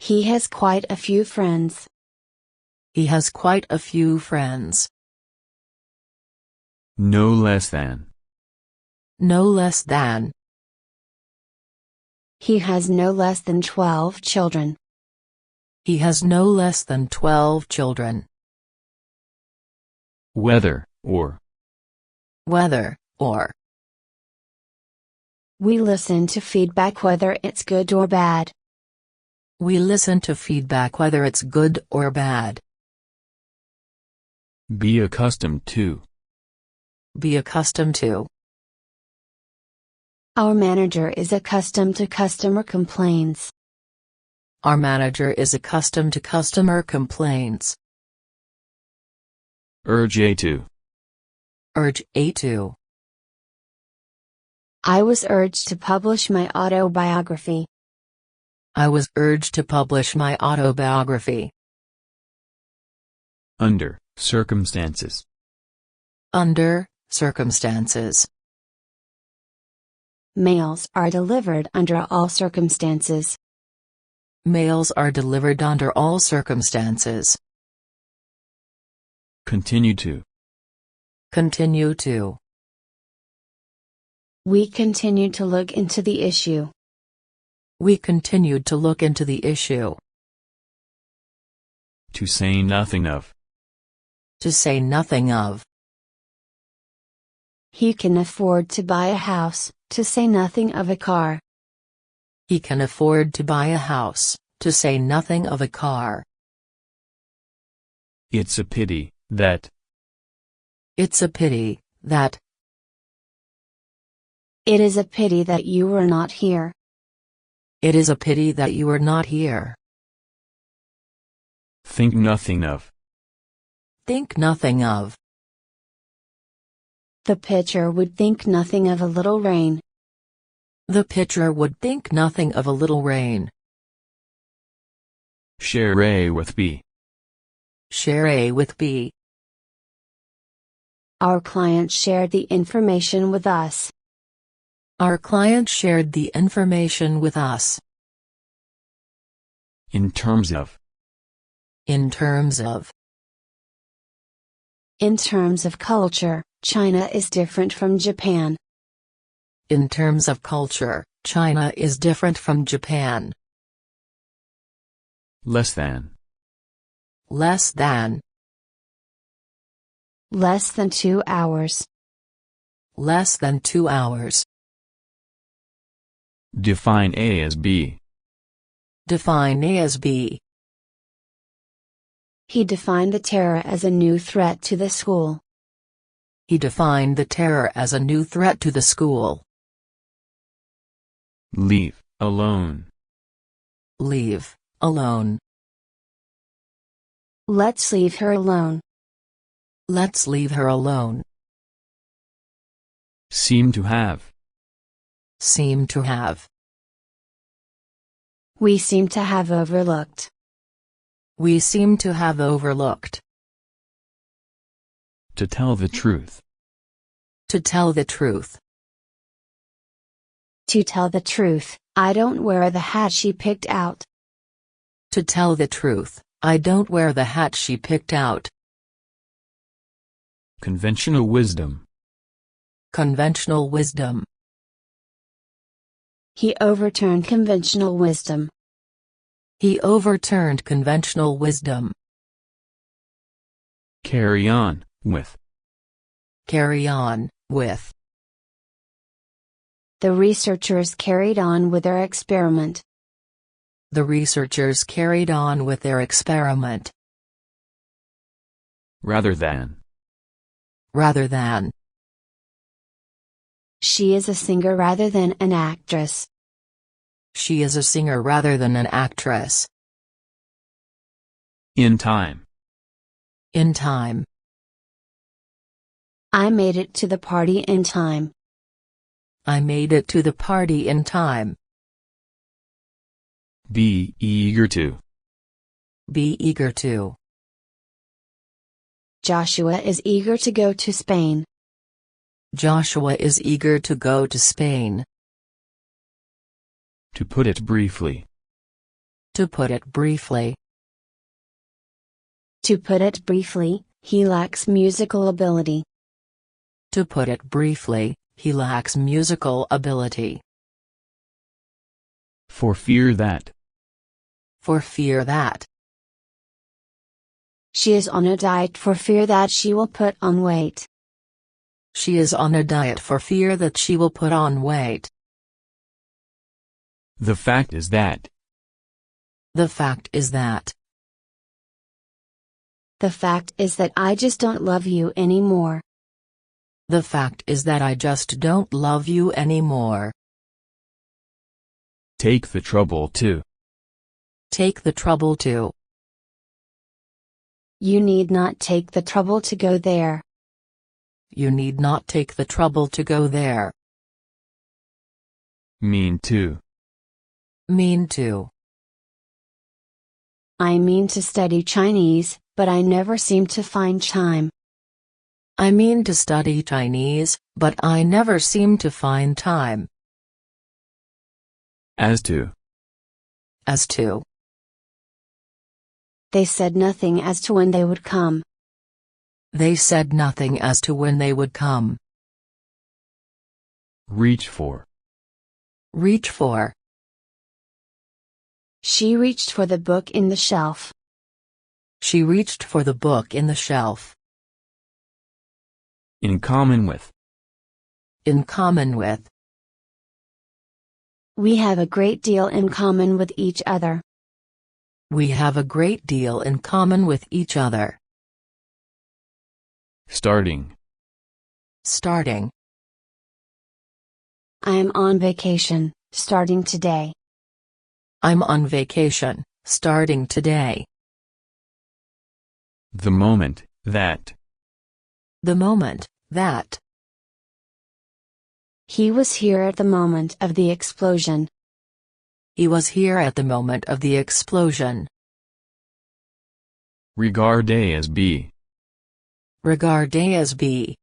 He has quite a few friends. He has quite a few friends. No less than. No less than. He has no less than 12 children. He has no less than 12 children. Whether, or. Whether, or. We listen to feedback whether it's good or bad. We listen to feedback whether it's good or bad. Be accustomed to. Be accustomed to. Our manager is accustomed to customer complaints. Our manager is accustomed to customer complaints. Urge A to. Urge A to. I was urged to publish my autobiography. I was urged to publish my autobiography. Under circumstances. Under circumstances. Mails are delivered under all circumstances. Mails are delivered under all circumstances. Continue to. Continue to. We continue to look into the issue. We continued to look into the issue. To say nothing of. To say nothing of. He can afford to buy a house, to say nothing of a car. He can afford to buy a house, to say nothing of a car. It's a pity, that. It's a pity, that. It is a pity that you were not here. It is a pity that you were not here. Think nothing of. Think nothing of. The pitcher would think nothing of a little rain. The pitcher would think nothing of a little rain. Share A with B. Share A with B. Our client shared the information with us. Our client shared the information with us. In terms of. In terms of. In terms of culture, China is different from Japan. In terms of culture, China is different from Japan. Less than. Less than. Less than 2 hours. Less than 2 hours. Define A as B. Define A as B. He defined the terror as a new threat to the school. He defined the terror as a new threat to the school. Leave, alone. Leave, alone. Let's leave her alone. Let's leave her alone. Seem to have. Seem to have. We seem to have overlooked. We seem to have overlooked. To tell the truth. To tell the truth. To tell the truth, I don't wear the hat she picked out. To tell the truth, I don't wear the hat she picked out. Conventional wisdom. Conventional wisdom. He overturned conventional wisdom. He overturned conventional wisdom. Carry on, with. Carry on, with. The researchers carried on with their experiment. The researchers carried on with their experiment. Rather than. Rather than. She is a singer rather than an actress. She is a singer rather than an actress. In time. In time. I made it to the party in time. I made it to the party in time. Be eager to. Be eager to. Joshua is eager to go to Spain. Joshua is eager to go to Spain. To put it briefly. To put it briefly. To put it briefly, he lacks musical ability. To put it briefly, he lacks musical ability. For fear that. For fear that. She is on a diet for fear that she will put on weight. She is on a diet for fear that she will put on weight. The fact is that. The fact is that. The fact is that I just don't love you anymore. The fact is that I just don't love you anymore. Take the trouble to. Take the trouble to. You need not take the trouble to go there. You need not take the trouble to go there. Mean to. Mean to. I mean to study Chinese, but I never seem to find time. I mean to study Chinese, but I never seem to find time. As to. As to. They said nothing as to when they would come. They said nothing as to when they would come. Reach for. Reach for. She reached for the book in the shelf. She reached for the book in the shelf. In common with. In common with. We have a great deal in common with each other. We have a great deal in common with each other. Starting. Starting. I am on vacation, starting today. I'm on vacation, starting today. The moment that. The moment that. He was here at the moment of the explosion. He was here at the moment of the explosion. Regard A as B. Regard A as B.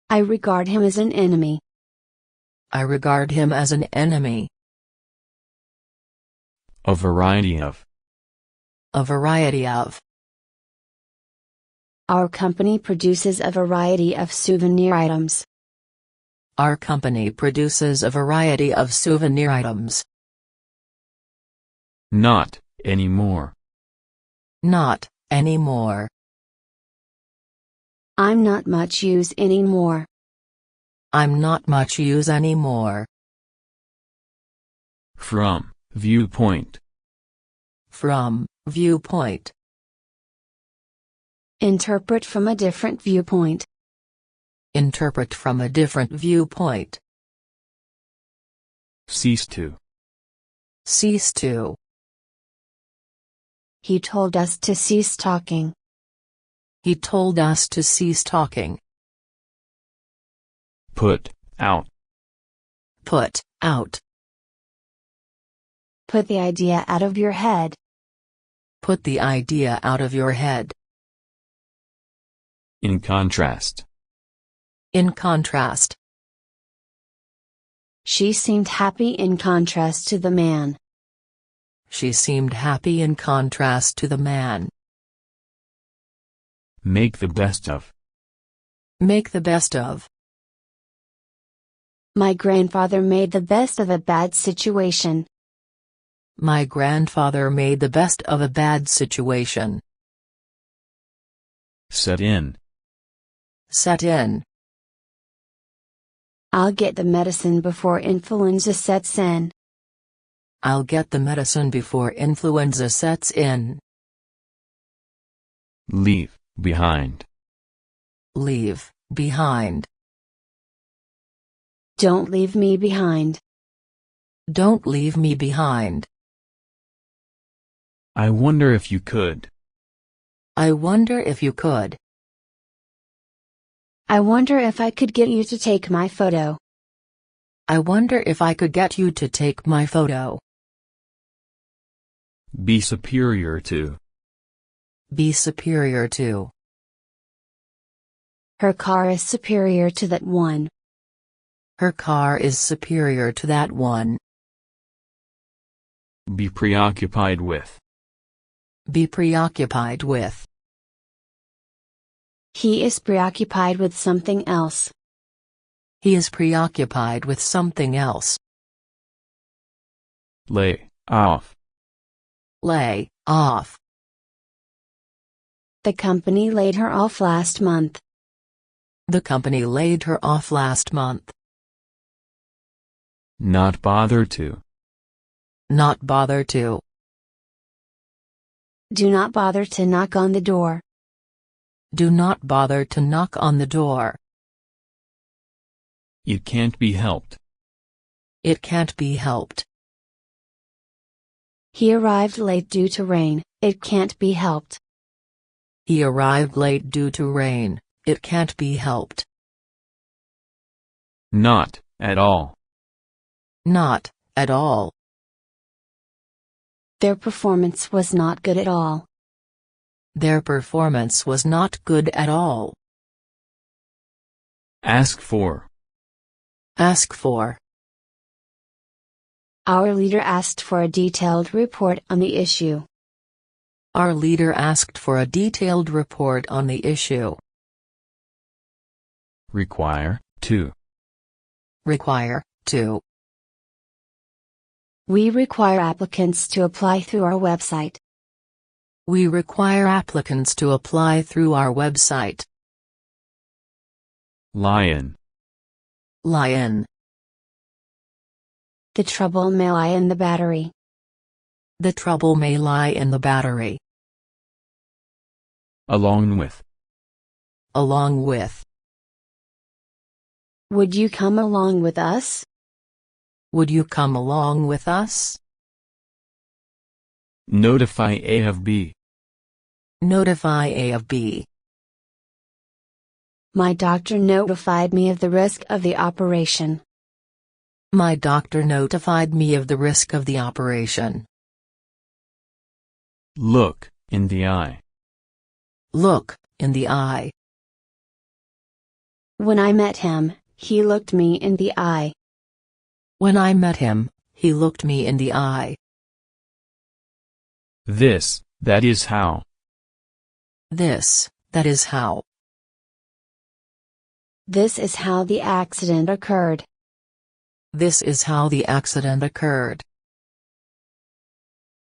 I regard him as an enemy. I regard him as an enemy. A variety of. A variety of. Our company produces a variety of souvenir items. Our company produces a variety of souvenir items. Not anymore. Not anymore. I'm not much use anymore. I'm not much use anymore. From viewpoint. From viewpoint. Interpret from a different viewpoint. Interpret from a different viewpoint. Cease to. Cease to. He told us to cease talking. He told us to cease talking. Put out. Put out. Put the idea out of your head. Put the idea out of your head. In contrast. In contrast. She seemed happy in contrast to the man. She seemed happy in contrast to the man. Make the best of. Make the best of. My grandfather made the best of a bad situation. My grandfather made the best of a bad situation. Set in. Set in. I'll get the medicine before influenza sets in. I'll get the medicine before influenza sets in. Leave behind. Leave behind. Don't leave me behind. Don't leave me behind. I wonder if you could. I wonder if you could. I wonder if I could get you to take my photo. I wonder if I could get you to take my photo. Be superior to. Be superior to. Her car is superior to that one. Her car is superior to that one. Be preoccupied with. Be preoccupied with. He is preoccupied with something else. He is preoccupied with something else. Lay off. Lay off. The company laid her off last month. The company laid her off last month. Not bother to. Not bother to. Do not bother to knock on the door. Do not bother to knock on the door. It can't be helped. It can't be helped. He arrived late due to rain. It can't be helped. He arrived late due to rain. It can't be helped. Not at all. Not at all. Their performance was not good at all. Their performance was not good at all. Ask for. Ask for. Our leader asked for a detailed report on the issue. Our leader asked for a detailed report on the issue. Require to. Require to. We require applicants to apply through our website. We require applicants to apply through our website. Lion. Lion. The trouble may lie in the battery. The trouble may lie in the battery. Along with. Along with. Would you come along with us? Would you come along with us? Notify A of B. Notify A of B. My doctor notified me of the risk of the operation. My doctor notified me of the risk of the operation. Look in the eye. Look in the eye. When I met him, he looked me in the eye. When I met him, he looked me in the eye. This, that is how. This, that is how. This is how the accident occurred. This is how the accident occurred.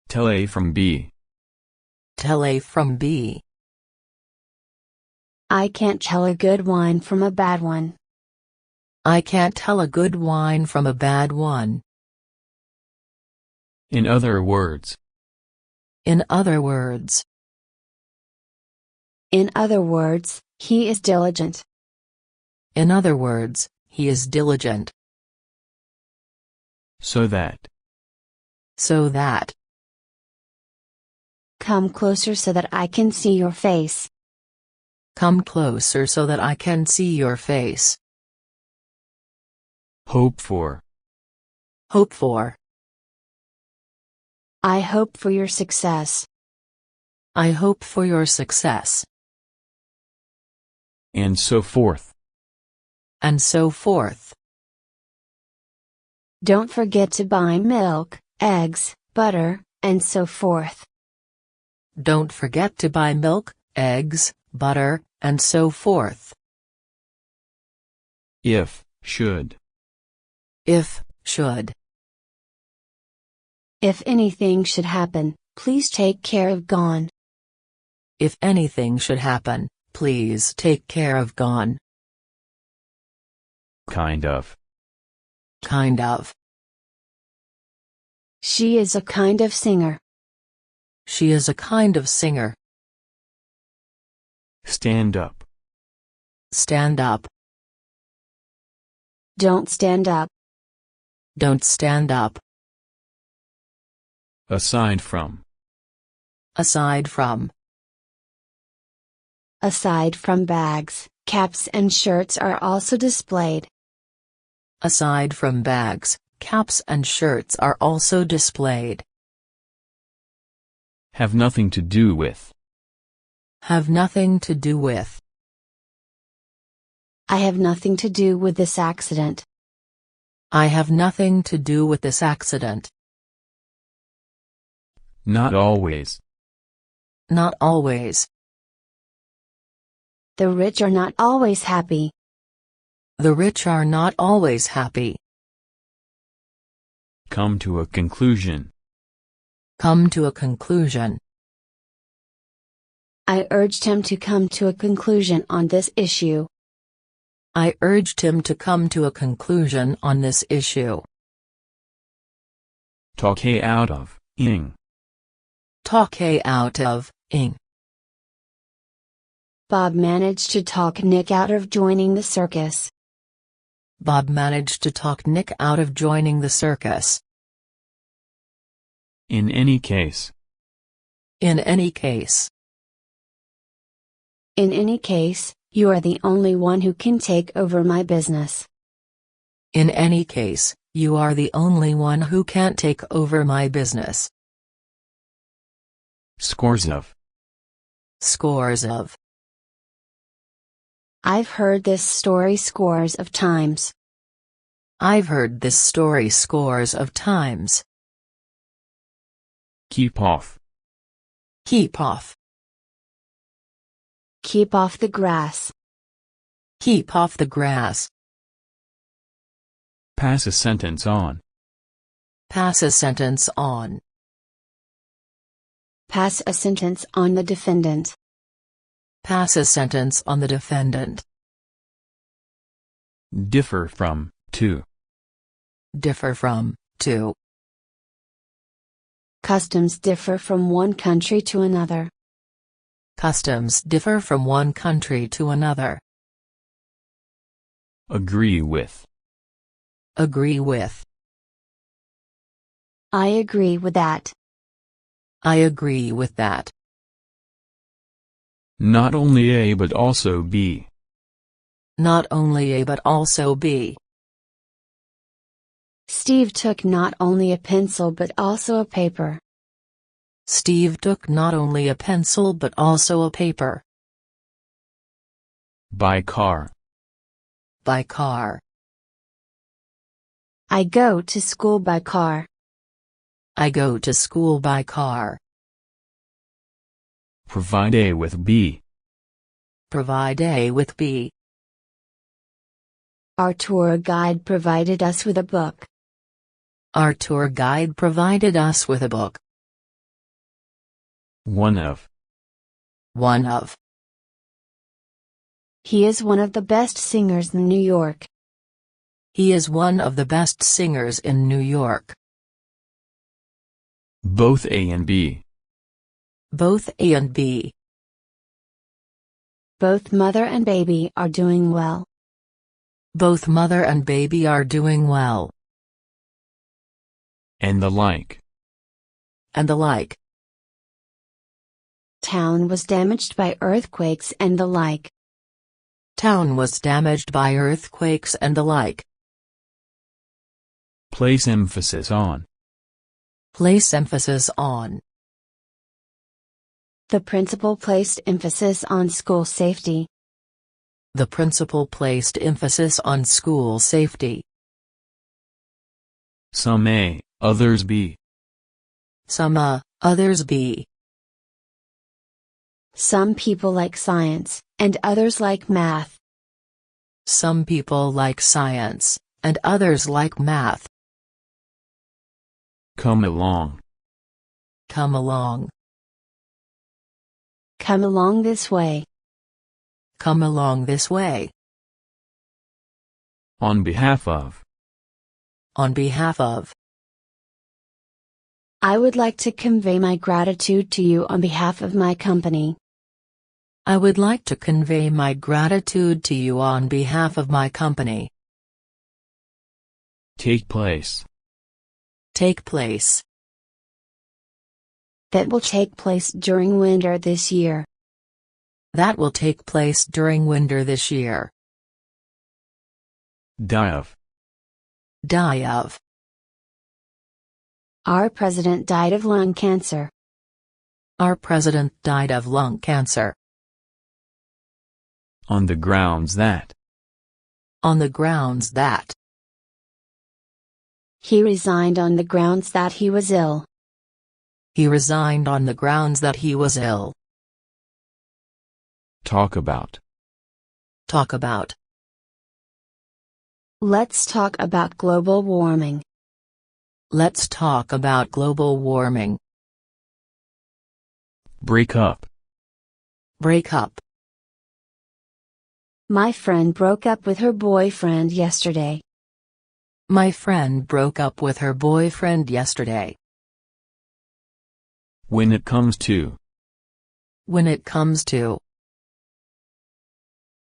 Tell A from B. Tell A from B. I can't tell a good wine from a bad one. I can't tell a good wine from a bad one. In other words. In other words. In other words, he is diligent. In other words, he is diligent. So that. So that. Come closer so that I can see your face. Come closer so that I can see your face. Hope for. Hope for. I hope for your success. I hope for your success. And so forth. And so forth. Don't forget to buy milk, eggs, butter, and so forth. Don't forget to buy milk, eggs, butter, and so forth. If, should. If, should. If anything should happen, please take care of gone. If anything should happen, please take care of gone. Kind of. Kind of. She is a kind of singer. She is a kind of singer. Stand up. Stand up. Don't stand up. Don't stand up. Aside from. Aside from. Aside from bags, caps and shirts are also displayed. Aside from bags, caps and shirts are also displayed. Have nothing to do with. Have nothing to do with. I have nothing to do with this accident. I have nothing to do with this accident. Not always. Not always. The rich are not always happy. The rich are not always happy. Come to a conclusion. Come to a conclusion. I urged him to come to a conclusion on this issue. I urged him to come to a conclusion on this issue. Talk out of, ing. Talk out of, ing. Bob managed to talk Nick out of joining the circus. Bob managed to talk Nick out of joining the circus. In any case. In any case. In any case, you are the only one who can take over my business. In any case, you are the only one who can't take over my business. Scores of. Scores of. I've heard this story scores of times. I've heard this story scores of times. Keep off. Keep off. Keep off the grass. Keep off the grass. Pass a sentence on. Pass a sentence on. Pass a sentence on the defendant. Pass a sentence on the defendant. Differ from, to. Differ from, to. Customs differ from one country to another. Customs differ from one country to another. Agree with. Agree with. I agree with that. I agree with that. Not only A but also B. Not only A but also B. Steve took not only a pencil but also a paper. Steve took not only a pencil but also a paper. By car. By car. I go to school by car. I go to school by car. Provide A with B. Provide A with B. Our tour guide provided us with a book. Our tour guide provided us with a book. One of. One of. He is one of the best singers in New York. He is one of the best singers in New York. Both A and B. Both A and B. Both mother and baby are doing well. Both mother and baby are doing well. And the like. And the like. Town was damaged by earthquakes and the like. Town was damaged by earthquakes and the like. Place emphasis on. Place emphasis on. The principal placed emphasis on school safety. The principal placed emphasis on school safety. Some A, others B. Some A, others B. Some people like science, and others like math. Some people like science, and others like math. Come along. Come along. Come along this way. Come along this way. On behalf of. On behalf of. I would like to convey my gratitude to you on behalf of my company. I would like to convey my gratitude to you on behalf of my company. Take place. Take place. That will take place during winter this year. That will take place during winter this year. Die of. Die of. Our president died of lung cancer. Our president died of lung cancer. On the grounds that. On the grounds that. He resigned on the grounds that he was ill. He resigned on the grounds that he was ill. Talk about. Talk about. Let's talk about global warming. Let's talk about global warming. Break up. Break up. My friend broke up with her boyfriend yesterday. My friend broke up with her boyfriend yesterday. When it comes to. When it comes to.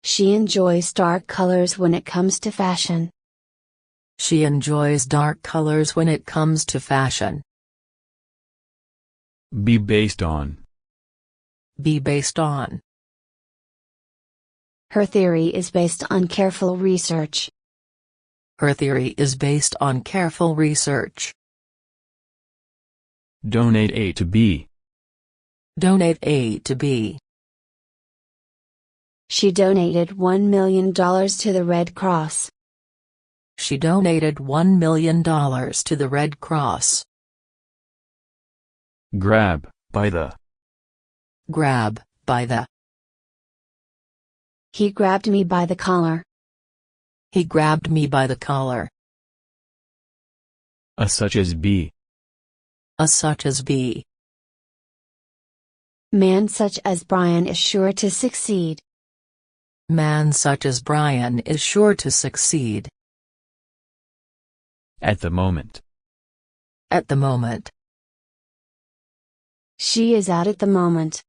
She enjoys dark colors when it comes to fashion. She enjoys dark colors when it comes to fashion. Be based on. Be based on. Her theory is based on careful research. Her theory is based on careful research. Donate A to B. Donate A to B. She donated $1 million to the Red Cross. She donated $1 million to the Red Cross. Grab, by the. Grab, by the. He grabbed me by the collar. He grabbed me by the collar. A such as B. A such as B. Man such as Brian is sure to succeed. Man such as Brian is sure to succeed. At the moment. At the moment. She is out at the moment.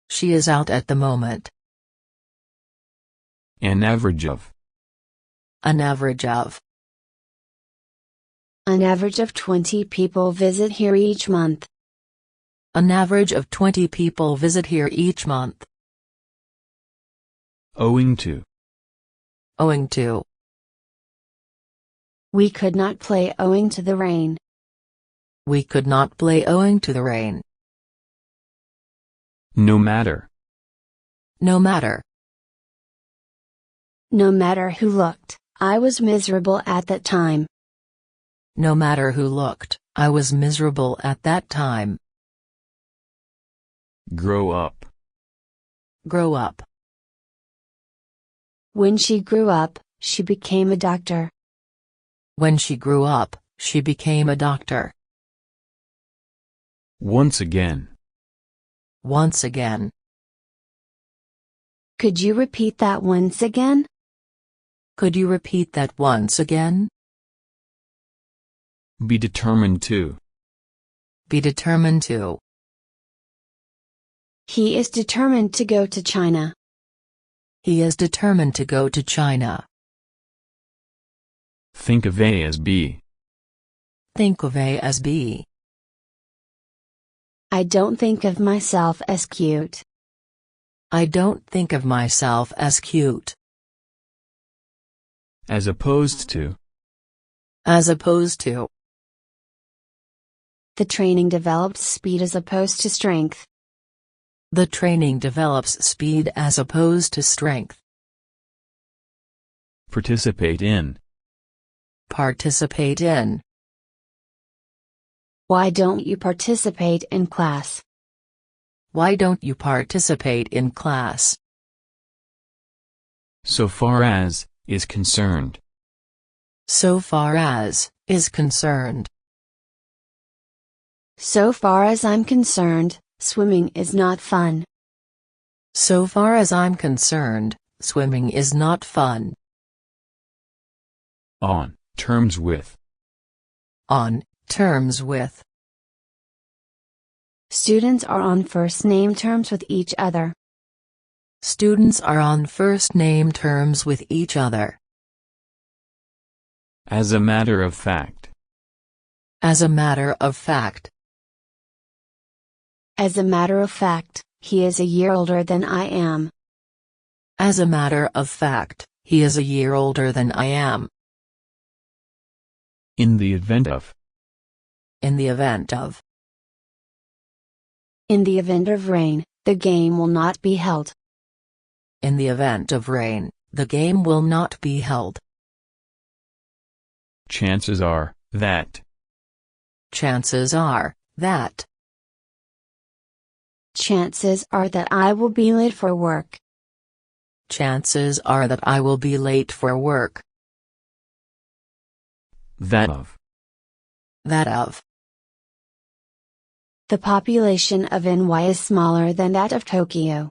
She is out at the moment. An average of. An average of. An average of 20 people visit here each month. An average of 20 people visit here each month. Owing to. Owing to. We could not play owing to the rain. We could not play owing to the rain. No matter. No matter. No matter who looked, I was miserable at that time. No matter who looked, I was miserable at that time. Grow up. Grow up. When she grew up, she became a doctor. When she grew up, she became a doctor. Once again. Once again. Could you repeat that once again? Could you repeat that once again? Be determined to. Be determined to. He is determined to go to China. He is determined to go to China. Think of A as B. Think of A as B. I don't think of myself as cute. I don't think of myself as cute. As opposed to. As opposed to. The training developed speed as opposed to strength. The training develops speed as opposed to strength. Participate in. Participate in. Why don't you participate in class? Why don't you participate in class? So far as, is concerned. So far as, is concerned. So far as I'm concerned, swimming is not fun. So far as I'm concerned, swimming is not fun. On terms with. On terms with. Students are on first-name terms with each other. Students are on first-name terms with each other. As a matter of fact. As a matter of fact. As a matter of fact, he is a year older than I am. As a matter of fact, he is a year older than I am. In the event of. In the event of. In the event of rain, the game will not be held. In the event of rain, the game will not be held. Chances are, that. Chances are, that. Chances are that I will be late for work. Chances are that I will be late for work. That of. That of. The population of NY is smaller than that of Tokyo.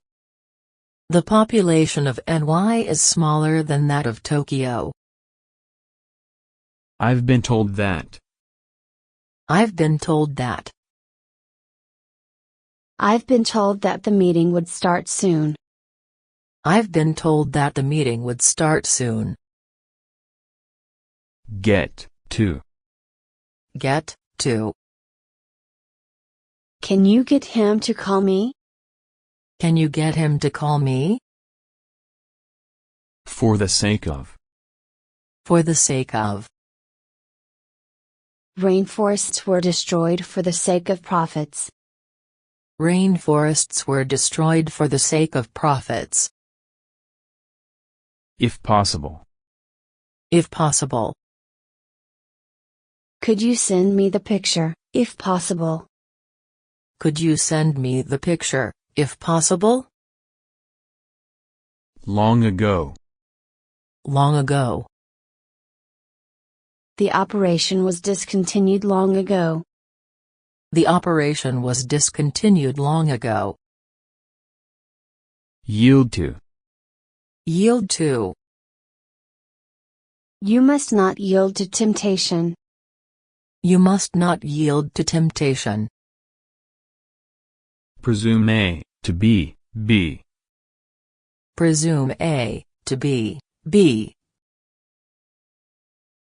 The population of NY is smaller than that of Tokyo. I've been told that. I've been told that. I've been told that the meeting would start soon. I've been told that the meeting would start soon. Get to. Get to. Can you get him to call me? Can you get him to call me? For the sake of. For the sake of. Rainforests were destroyed for the sake of profits. Rainforests were destroyed for the sake of profits. If possible. If possible. Could you send me the picture, if possible? Could you send me the picture, if possible? Long ago. Long ago. The operation was discontinued long ago. The operation was discontinued long ago. Yield to. Yield to. You must not yield to temptation. You must not yield to temptation. Presume A, to be, B. Presume A, to be, B.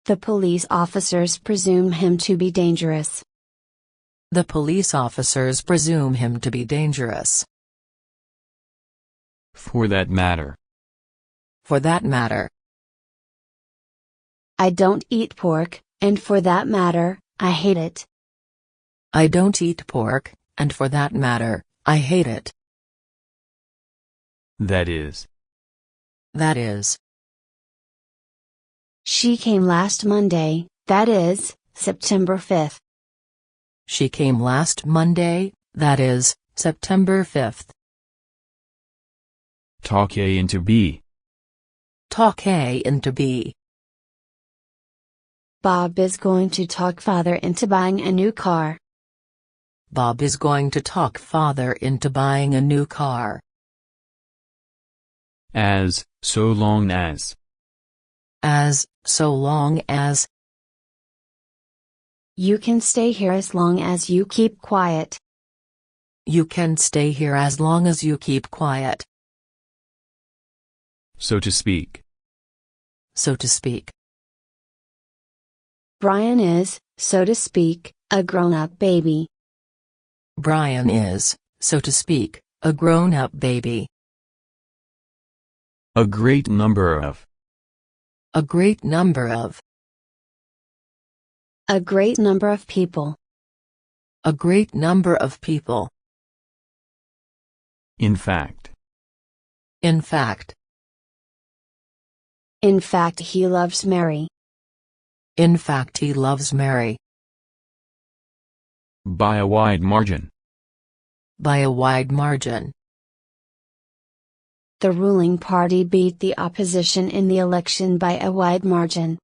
The police officers presume him to be dangerous. The police officers presume him to be dangerous. For that matter. For that matter. I don't eat pork, and for that matter, I hate it. I don't eat pork, and for that matter, I hate it. That is. That is. She came last Monday, that is, September 5th. She came last Monday, that is, September 5th. Talk A into B. Talk A into B. Bob is going to talk father into buying a new car. Bob is going to talk father into buying a new car. As, so long as. As, so long as. You can stay here as long as you keep quiet. You can stay here as long as you keep quiet. So to speak. So to speak. Brian is, so to speak, a grown-up baby. Brian is, so to speak, a grown-up baby. A great number of. A great number of. A great number of people. A great number of people. In fact. In fact. In fact, he loves Mary. In fact, he loves Mary. By a wide margin. By a wide margin. The ruling party beat the opposition in the election by a wide margin.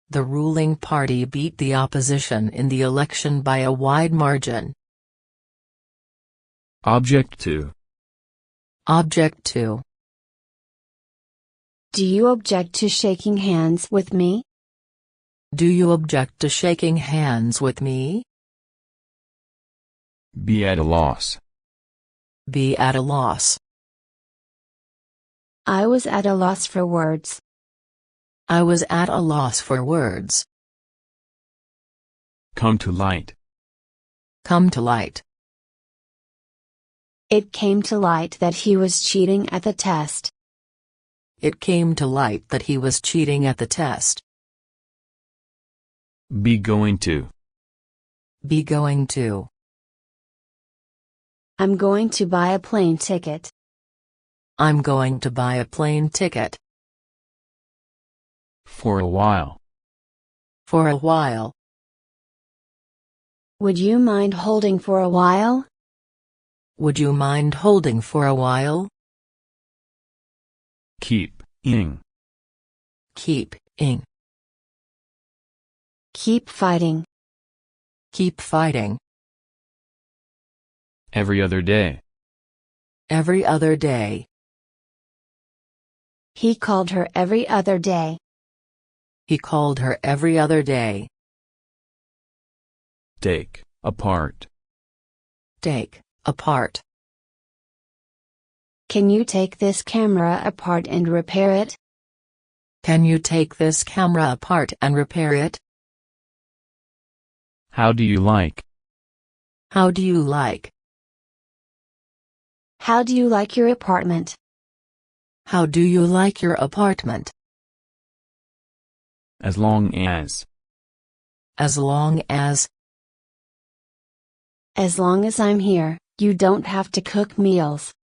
The ruling party beat the opposition in the election by a wide margin. Object to. Object to. Do you object to shaking hands with me? Do you object to shaking hands with me? Be at a loss. Be at a loss. I was at a loss for words. I was at a loss for words. Come to light. Come to light. It came to light that he was cheating at the test. It came to light that he was cheating at the test. Be going to. Be going to. I'm going to buy a plane ticket. I'm going to buy a plane ticket. For a while. For a while. Would you mind holding for a while? Would you mind holding for a while? Keep ing. Keep ing. Keep fighting. Keep fighting. Every other day. Every other day. He called her every other day. He called her every other day. Take apart. Take apart. Can you take this camera apart and repair it? Can you take this camera apart and repair it? How do you like? How do you like? How do you like your apartment? How do you like your apartment? As long as. As long as. As long as I'm here, you don't have to cook meals.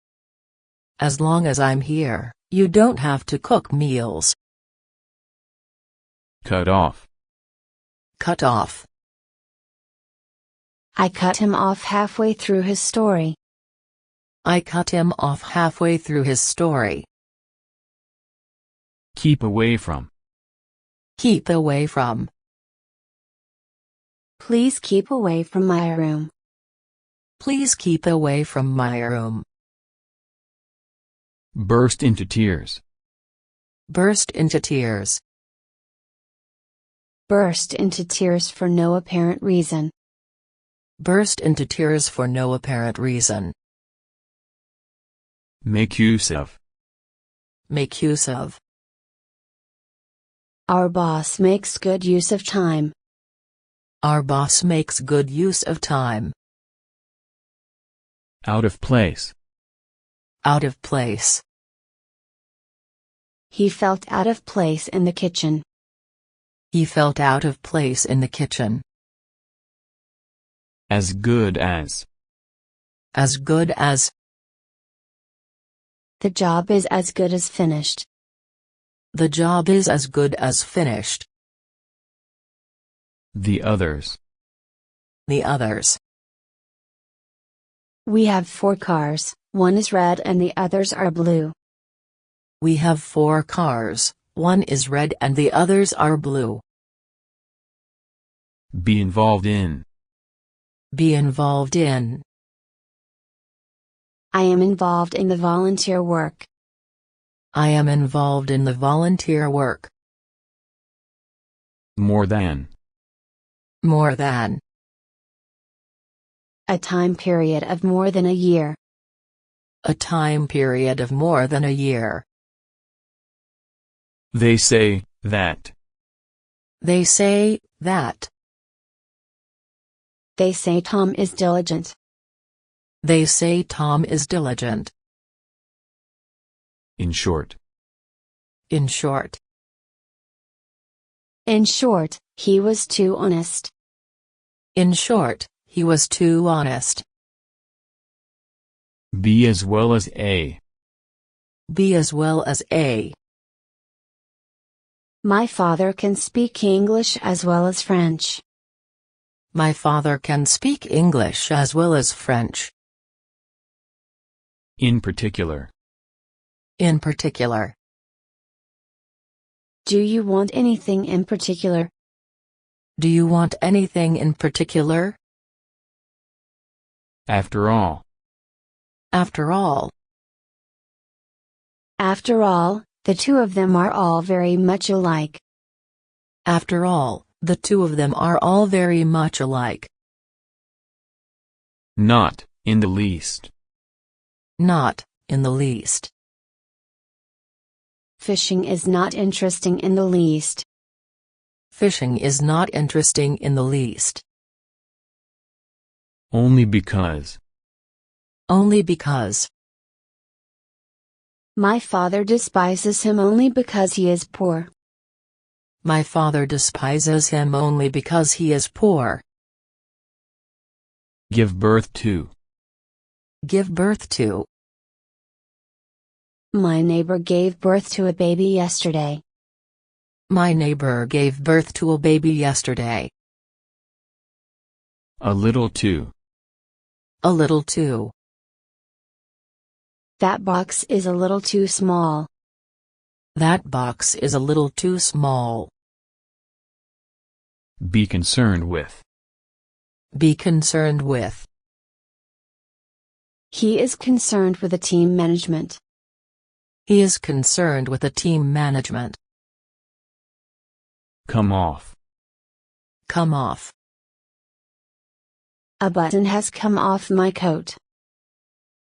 As long as I'm here, you don't have to cook meals. Cut off. Cut off. I cut him off halfway through his story. I cut him off halfway through his story. Keep away from. Keep away from. Please keep away from my room. Please keep away from my room. Burst into tears. Burst into tears. Burst into tears for no apparent reason. Burst into tears for no apparent reason. Make use of. Make use of. Our boss makes good use of time. Our boss makes good use of time. Out of place. Out of place. He felt out of place in the kitchen. He felt out of place in the kitchen. As good as. As good as. The job is as good as finished. The job is as good as finished. The others. The others. We have 4 cars, one is red and the others are blue. We have 4 cars, one is red and the others are blue. Be involved in. Be involved in. I am involved in the volunteer work. I am involved in the volunteer work. More than. More than. A time period of more than a year. A time period of more than a year. They say that. They say that. They say Tom is diligent. They say Tom is diligent. In short. In short. In short, he was too honest. In short, he was too honest. B as well as A. B as well as A. My father can speak English as well as French. My father can speak English as well as French. In particular. In particular. Do you want anything in particular? Do you want anything in particular? After all. After all. After all, the two of them are all very much alike. After all, the two of them are all very much alike. Not in the least. Not in the least. Fishing is not interesting in the least. Fishing is not interesting in the least. Only because. Only because. My father despises him only because he is poor. My father despises him only because he is poor. Give birth to. Give birth to. My neighbor gave birth to a baby yesterday. My neighbor gave birth to a baby yesterday. A little too. A little too. That box is a little too small. That box is a little too small. Be concerned with. Be concerned with. He is concerned with the team management. He is concerned with the team management. Come off. Come off. A button has come off my coat.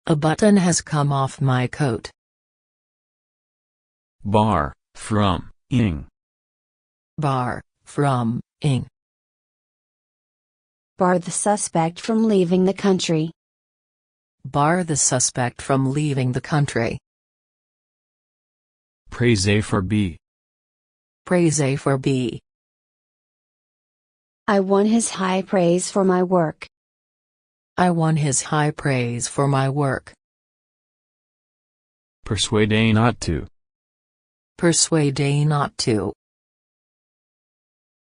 A button has come off my coat. Bar, from, ing. Bar, from, ing. Bar the suspect from leaving the country. Bar the suspect from leaving the country. Praise A for B. Praise A for B. I won his high praise for my work. I won his high praise for my work. Persuade A not to. Persuade A not to.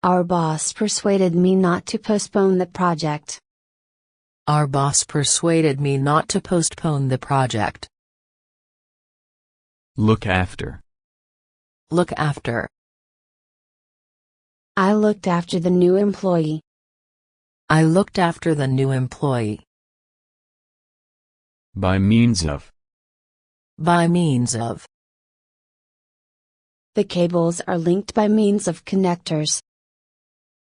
Our boss persuaded me not to postpone the project. Our boss persuaded me not to postpone the project. Look after. Look after. I looked after the new employee. I looked after the new employee. By means of. By means of. The cables are linked by means of connectors.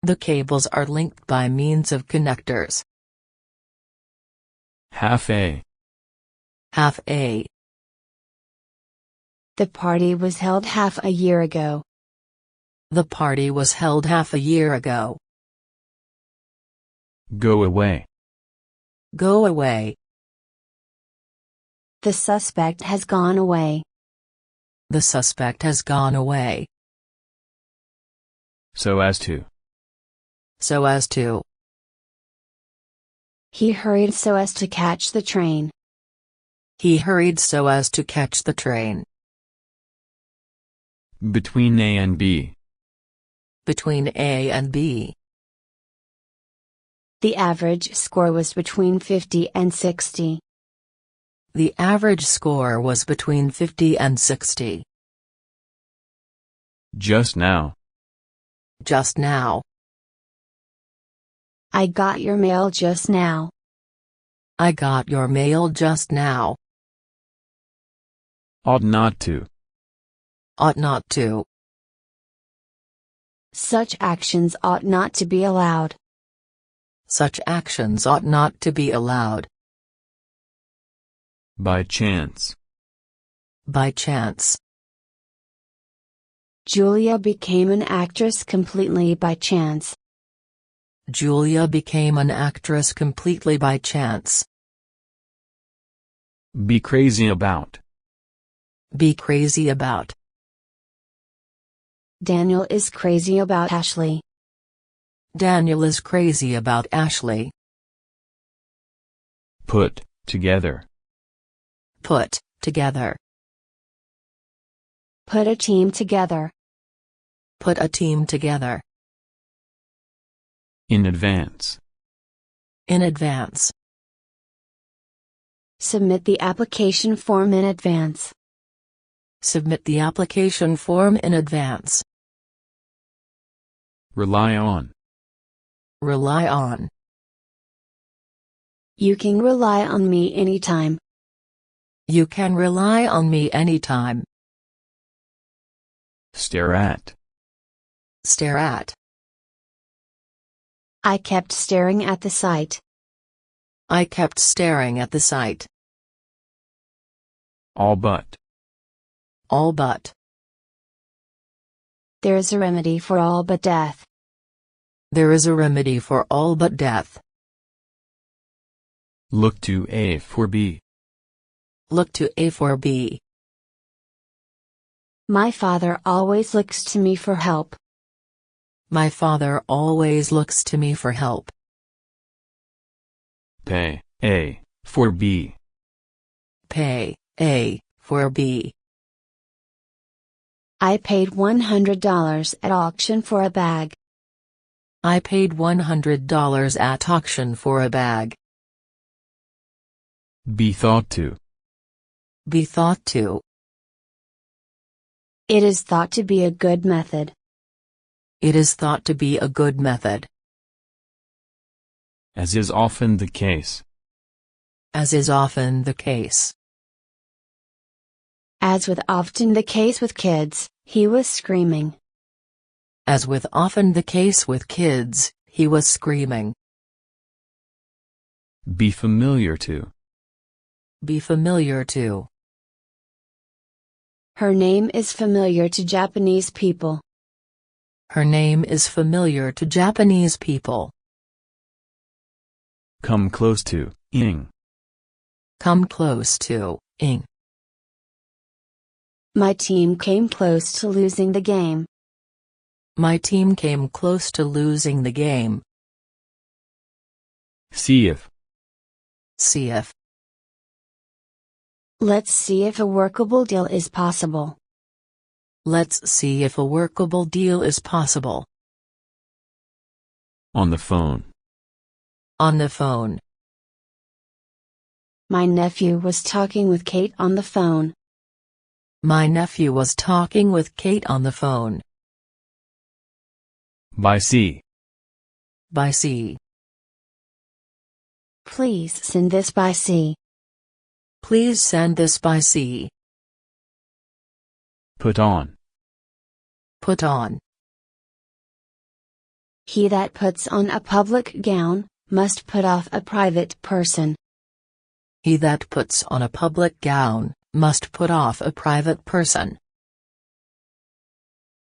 The cables are linked by means of connectors. Half A. Half A. The party was held half a year ago. The party was held half a year ago. Go away. Go away. The suspect has gone away. The suspect has gone away. So as to. So as to. He hurried so as to catch the train. He hurried so as to catch the train. Between A and B. Between A and B. The average score was between 50 and 60. The average score was between 50 and 60. Just now. Just now. I got your mail just now. I got your mail just now. Ought not to. Ought not to. Such actions ought not to be allowed. Such actions ought not to be allowed. By chance. By chance. Julia became an actress completely by chance. Julia became an actress completely by chance. Be crazy about. Be crazy about. Daniel is crazy about Ashley. Daniel is crazy about Ashley. Put, together. Put, together. Put a team together. Put a team together. In advance. In advance. Submit the application form in advance. Submit the application form in advance. Rely on. Rely on. You can rely on me anytime. You can rely on me anytime. Stare at. Stare at. I kept staring at the site. I kept staring at the site. All but. All but. There is a remedy for all but death. There is a remedy for all but death. Look to A for B. Look to A for B. My father always looks to me for help. My father always looks to me for help. Pay, A, for B. Pay, A, for B. I paid $100 at auction for a bag. I paid $100 at auction for a bag. Be thought to. Be thought to. It is thought to be a good method. It is thought to be a good method. As is often the case. As is often the case. As with often the case with kids, he was screaming. As with often the case with kids, he was screaming. Be familiar to. Be familiar to. Her name is familiar to Japanese people. Her name is familiar to Japanese people. Come close to, ing. Come close to, ing. My team came close to losing the game. My team came close to losing the game. See if. See if. Let's see if a workable deal is possible. Let's see if a workable deal is possible. On the phone. On the phone. My nephew was talking with Kate on the phone. My nephew was talking with Kate on the phone. By sea. By sea. Please send this by sea. Please send this by sea. Put on. Put on. He that puts on a public gown, must put off a private person. He that puts on a public gown, must put off a private person.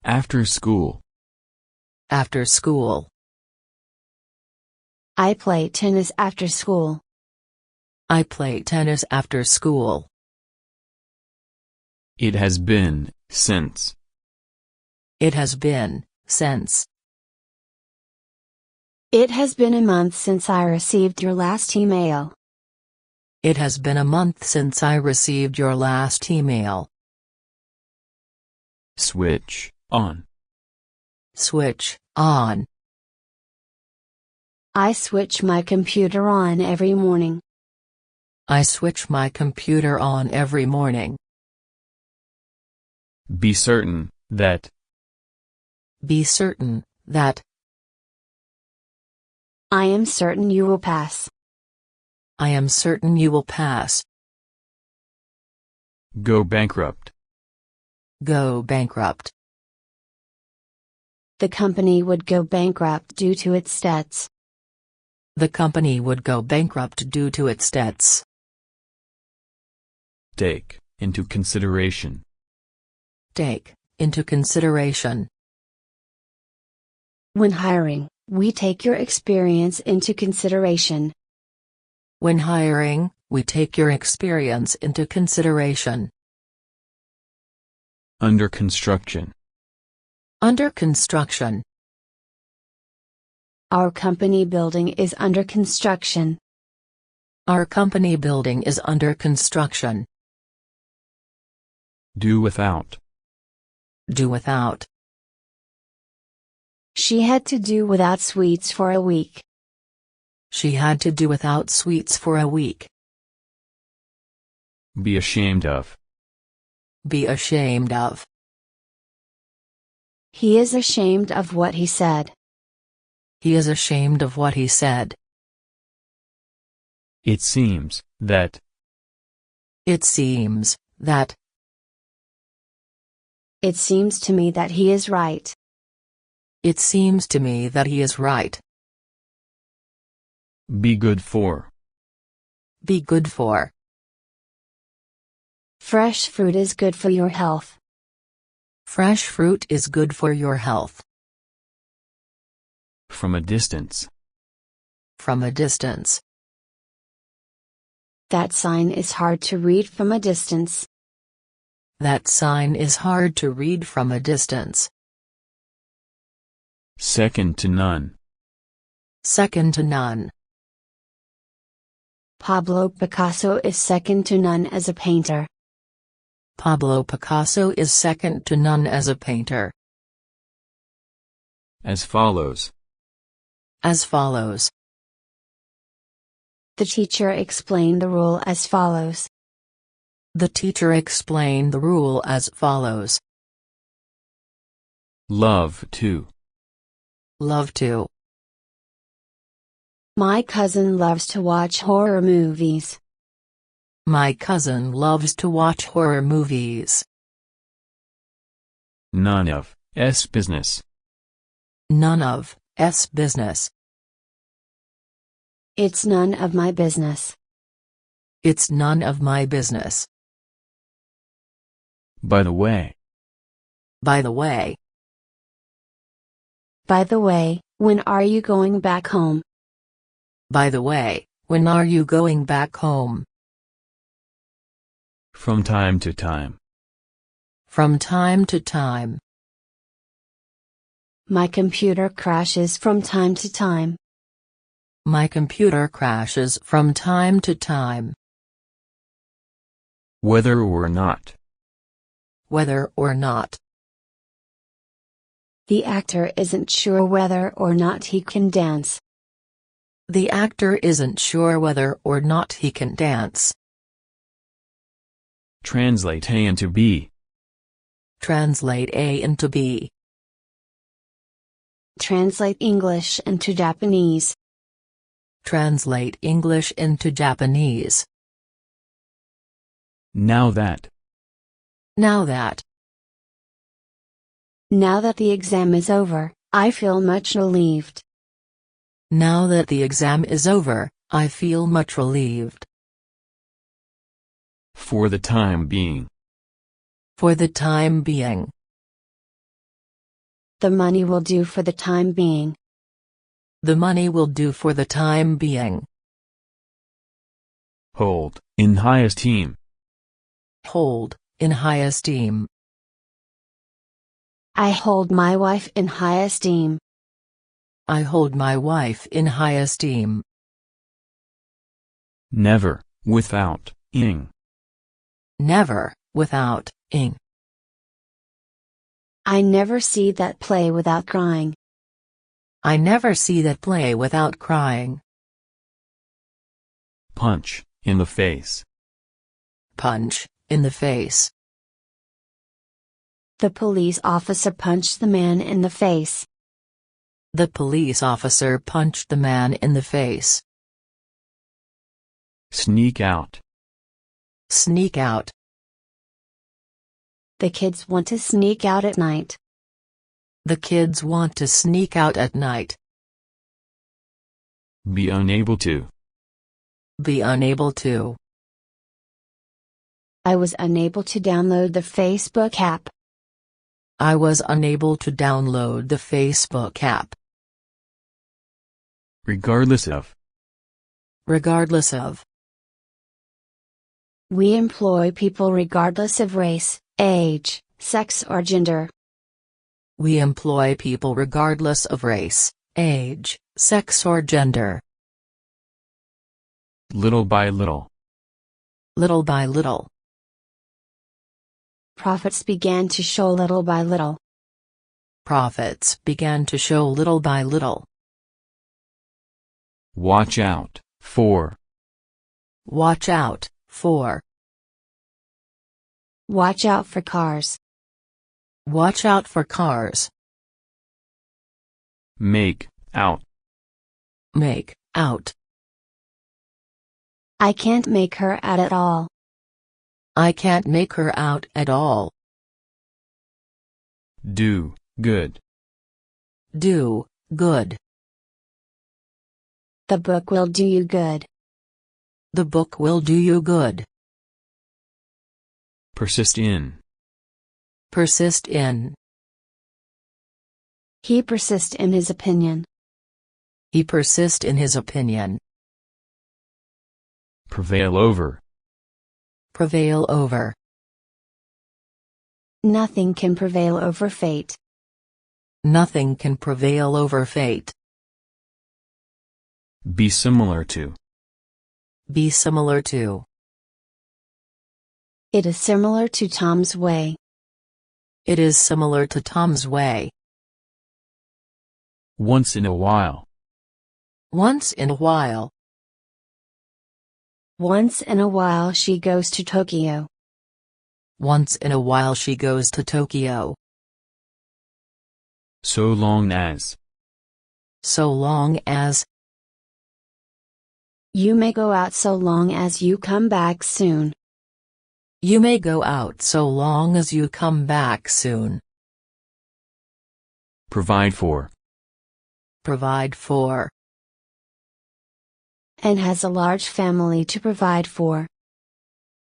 After school. After school. I play tennis after school. I play tennis after school. It has been, since. It has been, since. It has been a month since I received your last email. It has been a month since I received your last email. Switch, on. Switch, on. I switch my computer on every morning. I switch my computer on every morning. Be certain, that. Be certain, that. I am certain you will pass. I am certain you will pass. Go bankrupt. Go bankrupt. The company would go bankrupt due to its debts. The company would go bankrupt due to its debts. Take, into consideration. Take, into consideration. When hiring, we take your experience into consideration. When hiring, we take your experience into consideration. Under construction. Under construction. Our company building is under construction. Our company building is under construction. Do without. Do without. She had to do without sweets for a week. She had to do without sweets for a week. Be ashamed of. Be ashamed of. He is ashamed of what he said. He is ashamed of what he said. It seems, that. It seems, that. It seems to me that he is right. It seems to me that he is right. Be good for. Be good for. Fresh fruit is good for your health. Fresh fruit is good for your health. From a distance. From a distance. That sign is hard to read from a distance. That sign is hard to read from a distance. Second to none. Second to none. Pablo Picasso is second to none as a painter. Pablo Picasso is second to none as a painter. As follows. As follows. The teacher explained the rule as follows. The teacher explained the rule as follows. Love to. Love to. My cousin loves to watch horror movies. My cousin loves to watch horror movies. None of S business. None of S business. It's none of my business. It's none of my business. By the way. By the way. By the way, when are you going back home? By the way, when are you going back home? From time to time. From time to time. My computer crashes from time to time. My computer crashes from time to time. Whether or not. Whether or not. The actor isn't sure whether or not he can dance. The actor isn't sure whether or not he can dance. Translate A into B. Translate A into B. Translate English into Japanese. Translate English into Japanese. Now that. Now that. Now that the exam is over, I feel much relieved. Now that the exam is over, I feel much relieved. For the time being. For the time being. The money will do for the time being. The money will do for the time being. Hold, in high esteem. Hold, in high esteem. I hold my wife in high esteem. I hold my wife in high esteem. Never, without, ing. Never, without, ing. I never see that play without crying. I never see that play without crying. Punch, in the face. Punch, in the face. The police officer punched the man in the face. The police officer punched the man in the face. Sneak out. Sneak out. The kids want to sneak out at night. The kids want to sneak out at night. Be unable to. Be unable to. I was unable to download the Facebook app. I was unable to download the Facebook app. Regardless of. Regardless of. We employ people regardless of race, age, sex or gender. We employ people regardless of race, age, sex or gender. Little by little. Little by little. Profits began to show little by little. Profits began to show little by little. Watch out, for. Watch out, for. Watch out for cars. Watch out for cars. Make, out. Make, out. I can't make her out at all. I can't make her out at all. Do, good. Do, good. The book will do you good. The book will do you good. Persist in. Persist in. He persists in his opinion. He persists in his opinion. Prevail over. Prevail over. Nothing can prevail over fate. Nothing can prevail over fate. Be similar to. Be similar to. It is similar to Tom's way. It is similar to Tom's way. Once in a while. Once in a while. Once in a while she goes to Tokyo. Once in a while she goes to Tokyo. So long as. So long as. You may go out so long as you come back soon. You may go out so long as you come back soon. Provide for. Provide for. And has a large family to provide for.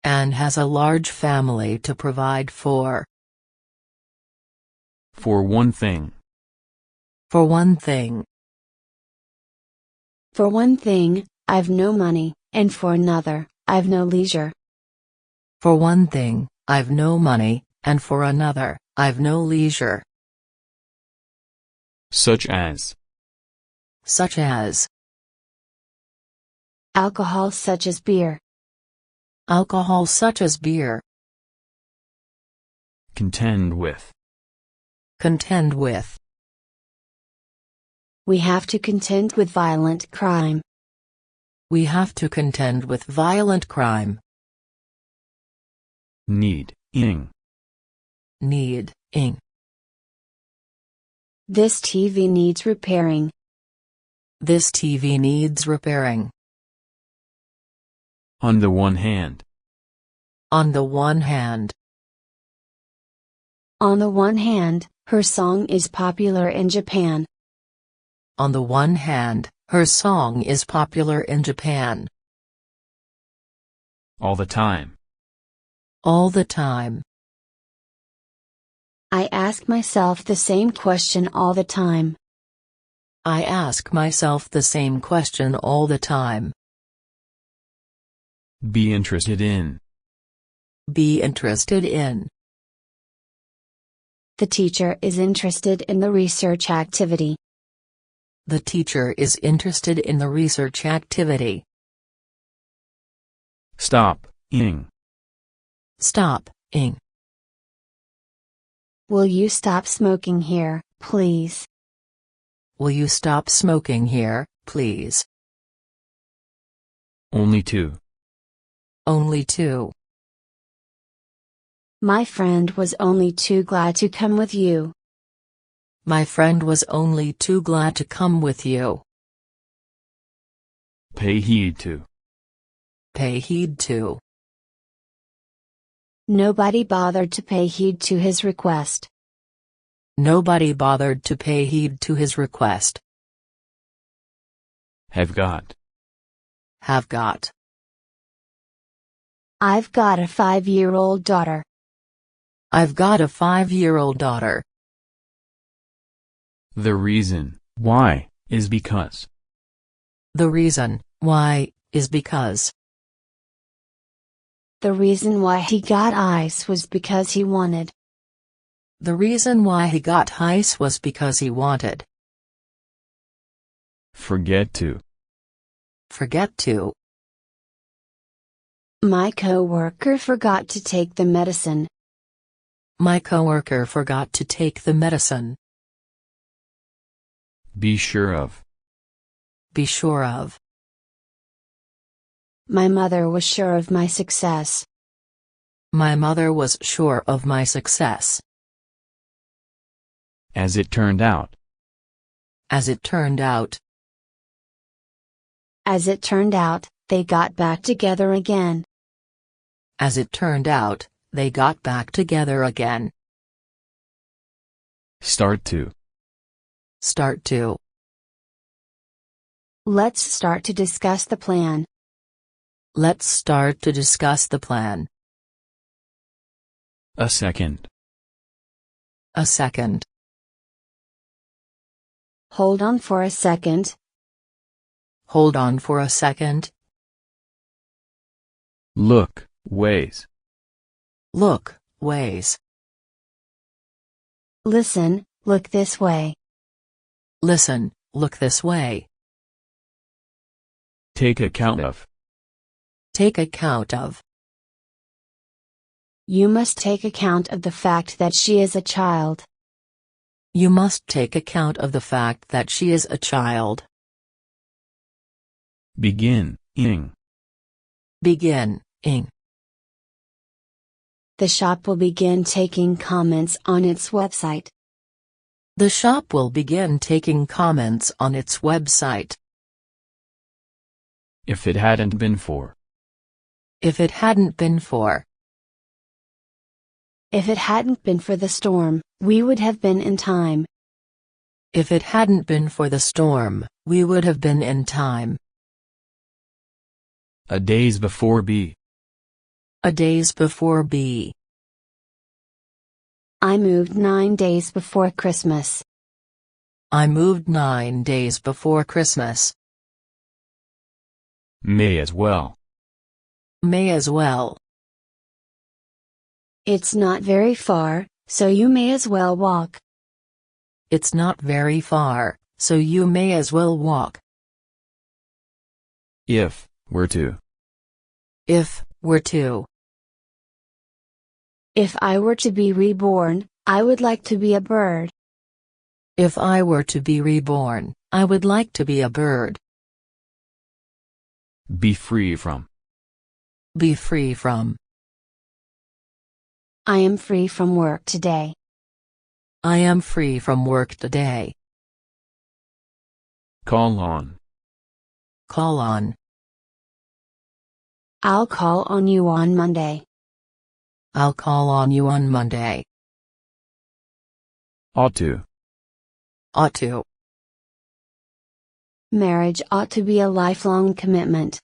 And has a large family to provide for. For one thing. For one thing. For one thing, I've no money, and for another, I've no leisure. For one thing, I've no money, and for another, I've no leisure. Such as. Such as. Alcohol such as beer. Alcohol such as beer. Contend with. Contend with. We have to contend with violent crime. We have to contend with violent crime. Need, ing. Need, ing. This TV needs repairing. This TV needs repairing. On the one hand. On the one hand. On the one hand, her song is popular in Japan. On the one hand, her song is popular in Japan. All the time. All the time. I ask myself the same question all the time. I ask myself the same question all the time. Be interested in. Be interested in. The teacher is interested in the research activity. The teacher is interested in the research activity. Stop, ing. Stop, ing. Will you stop smoking here, please? Will you stop smoking here, please? Only two. Only two. My friend was only too glad to come with you. My friend was only too glad to come with you. Pay heed to. Pay heed to. Nobody bothered to pay heed to his request. Nobody bothered to pay heed to his request. Have got. Have got. I've got a 5-year-old daughter. I've got a 5-year-old daughter. The reason why is because. The reason why is because. The reason why he got ice was because he wanted. The reason why he got ice was because he wanted. Forget to. Forget to. My coworker forgot to take the medicine. My coworker forgot to take the medicine. Be sure of. Be sure of. My mother was sure of my success. My mother was sure of my success. As it turned out. As it turned out. As it turned out, they got back together again. As it turned out, they got back together again. Start to. Start to. Let's start to discuss the plan. Let's start to discuss the plan. A second. A second. Hold on for a second. Hold on for a second. Look, ways. Look, ways. Listen, look this way. Listen, look this way. Take account of. Take account of. You must take account of the fact that she is a child. You must take account of the fact that she is a child. Begin, ing. Begin, ing. The shop will begin taking comments on its website. The shop will begin taking comments on its website. If it hadn't been for. If it hadn't been for. If it hadn't been for the storm, we would have been in time. If it hadn't been for the storm, we would have been in time. A days before be. A days before be. I moved 9 days before Christmas. I moved 9 days before Christmas. May as well. May as well. It's not very far, so you may as well walk. It's not very far, so you may as well walk. If, were to. If, were to. If I were to be reborn, I would like to be a bird. If I were to be reborn, I would like to be a bird. Be free from. Be free from. I am free from work today. I am free from work today. Call on. Call on. I'll call on you on Monday. I'll call on you on Monday. Ought to. Ought to. Marriage ought to be a lifelong commitment.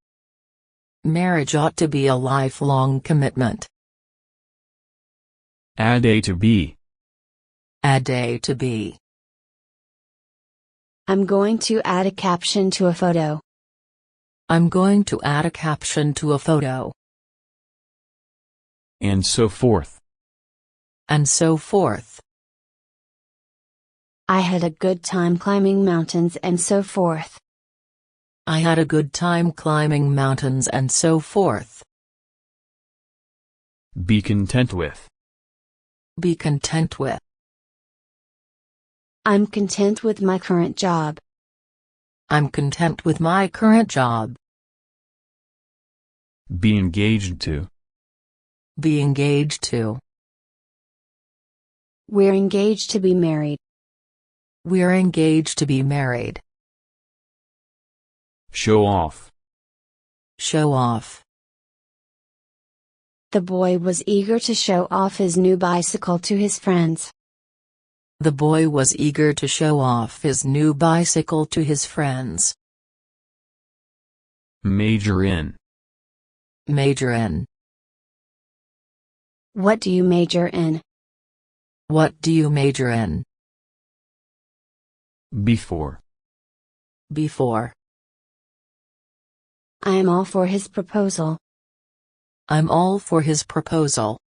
Marriage ought to be a lifelong commitment. Add a to be. Add a to be. I'm going to add a caption to a photo. I'm going to add a caption to a photo. And so forth. And so forth. I had a good time climbing mountains and so forth. I had a good time climbing mountains and so forth. Be content with. Be content with. I'm content with my current job. I'm content with my current job. Be engaged to. Be engaged to. We're engaged to be married. We're engaged to be married. Show off. Show off. The boy was eager to show off his new bicycle to his friends. The boy was eager to show off his new bicycle to his friends. Major in. Major in. What do you major in? What do you major in? Before. Before. I am all for his proposal. I'm all for his proposal.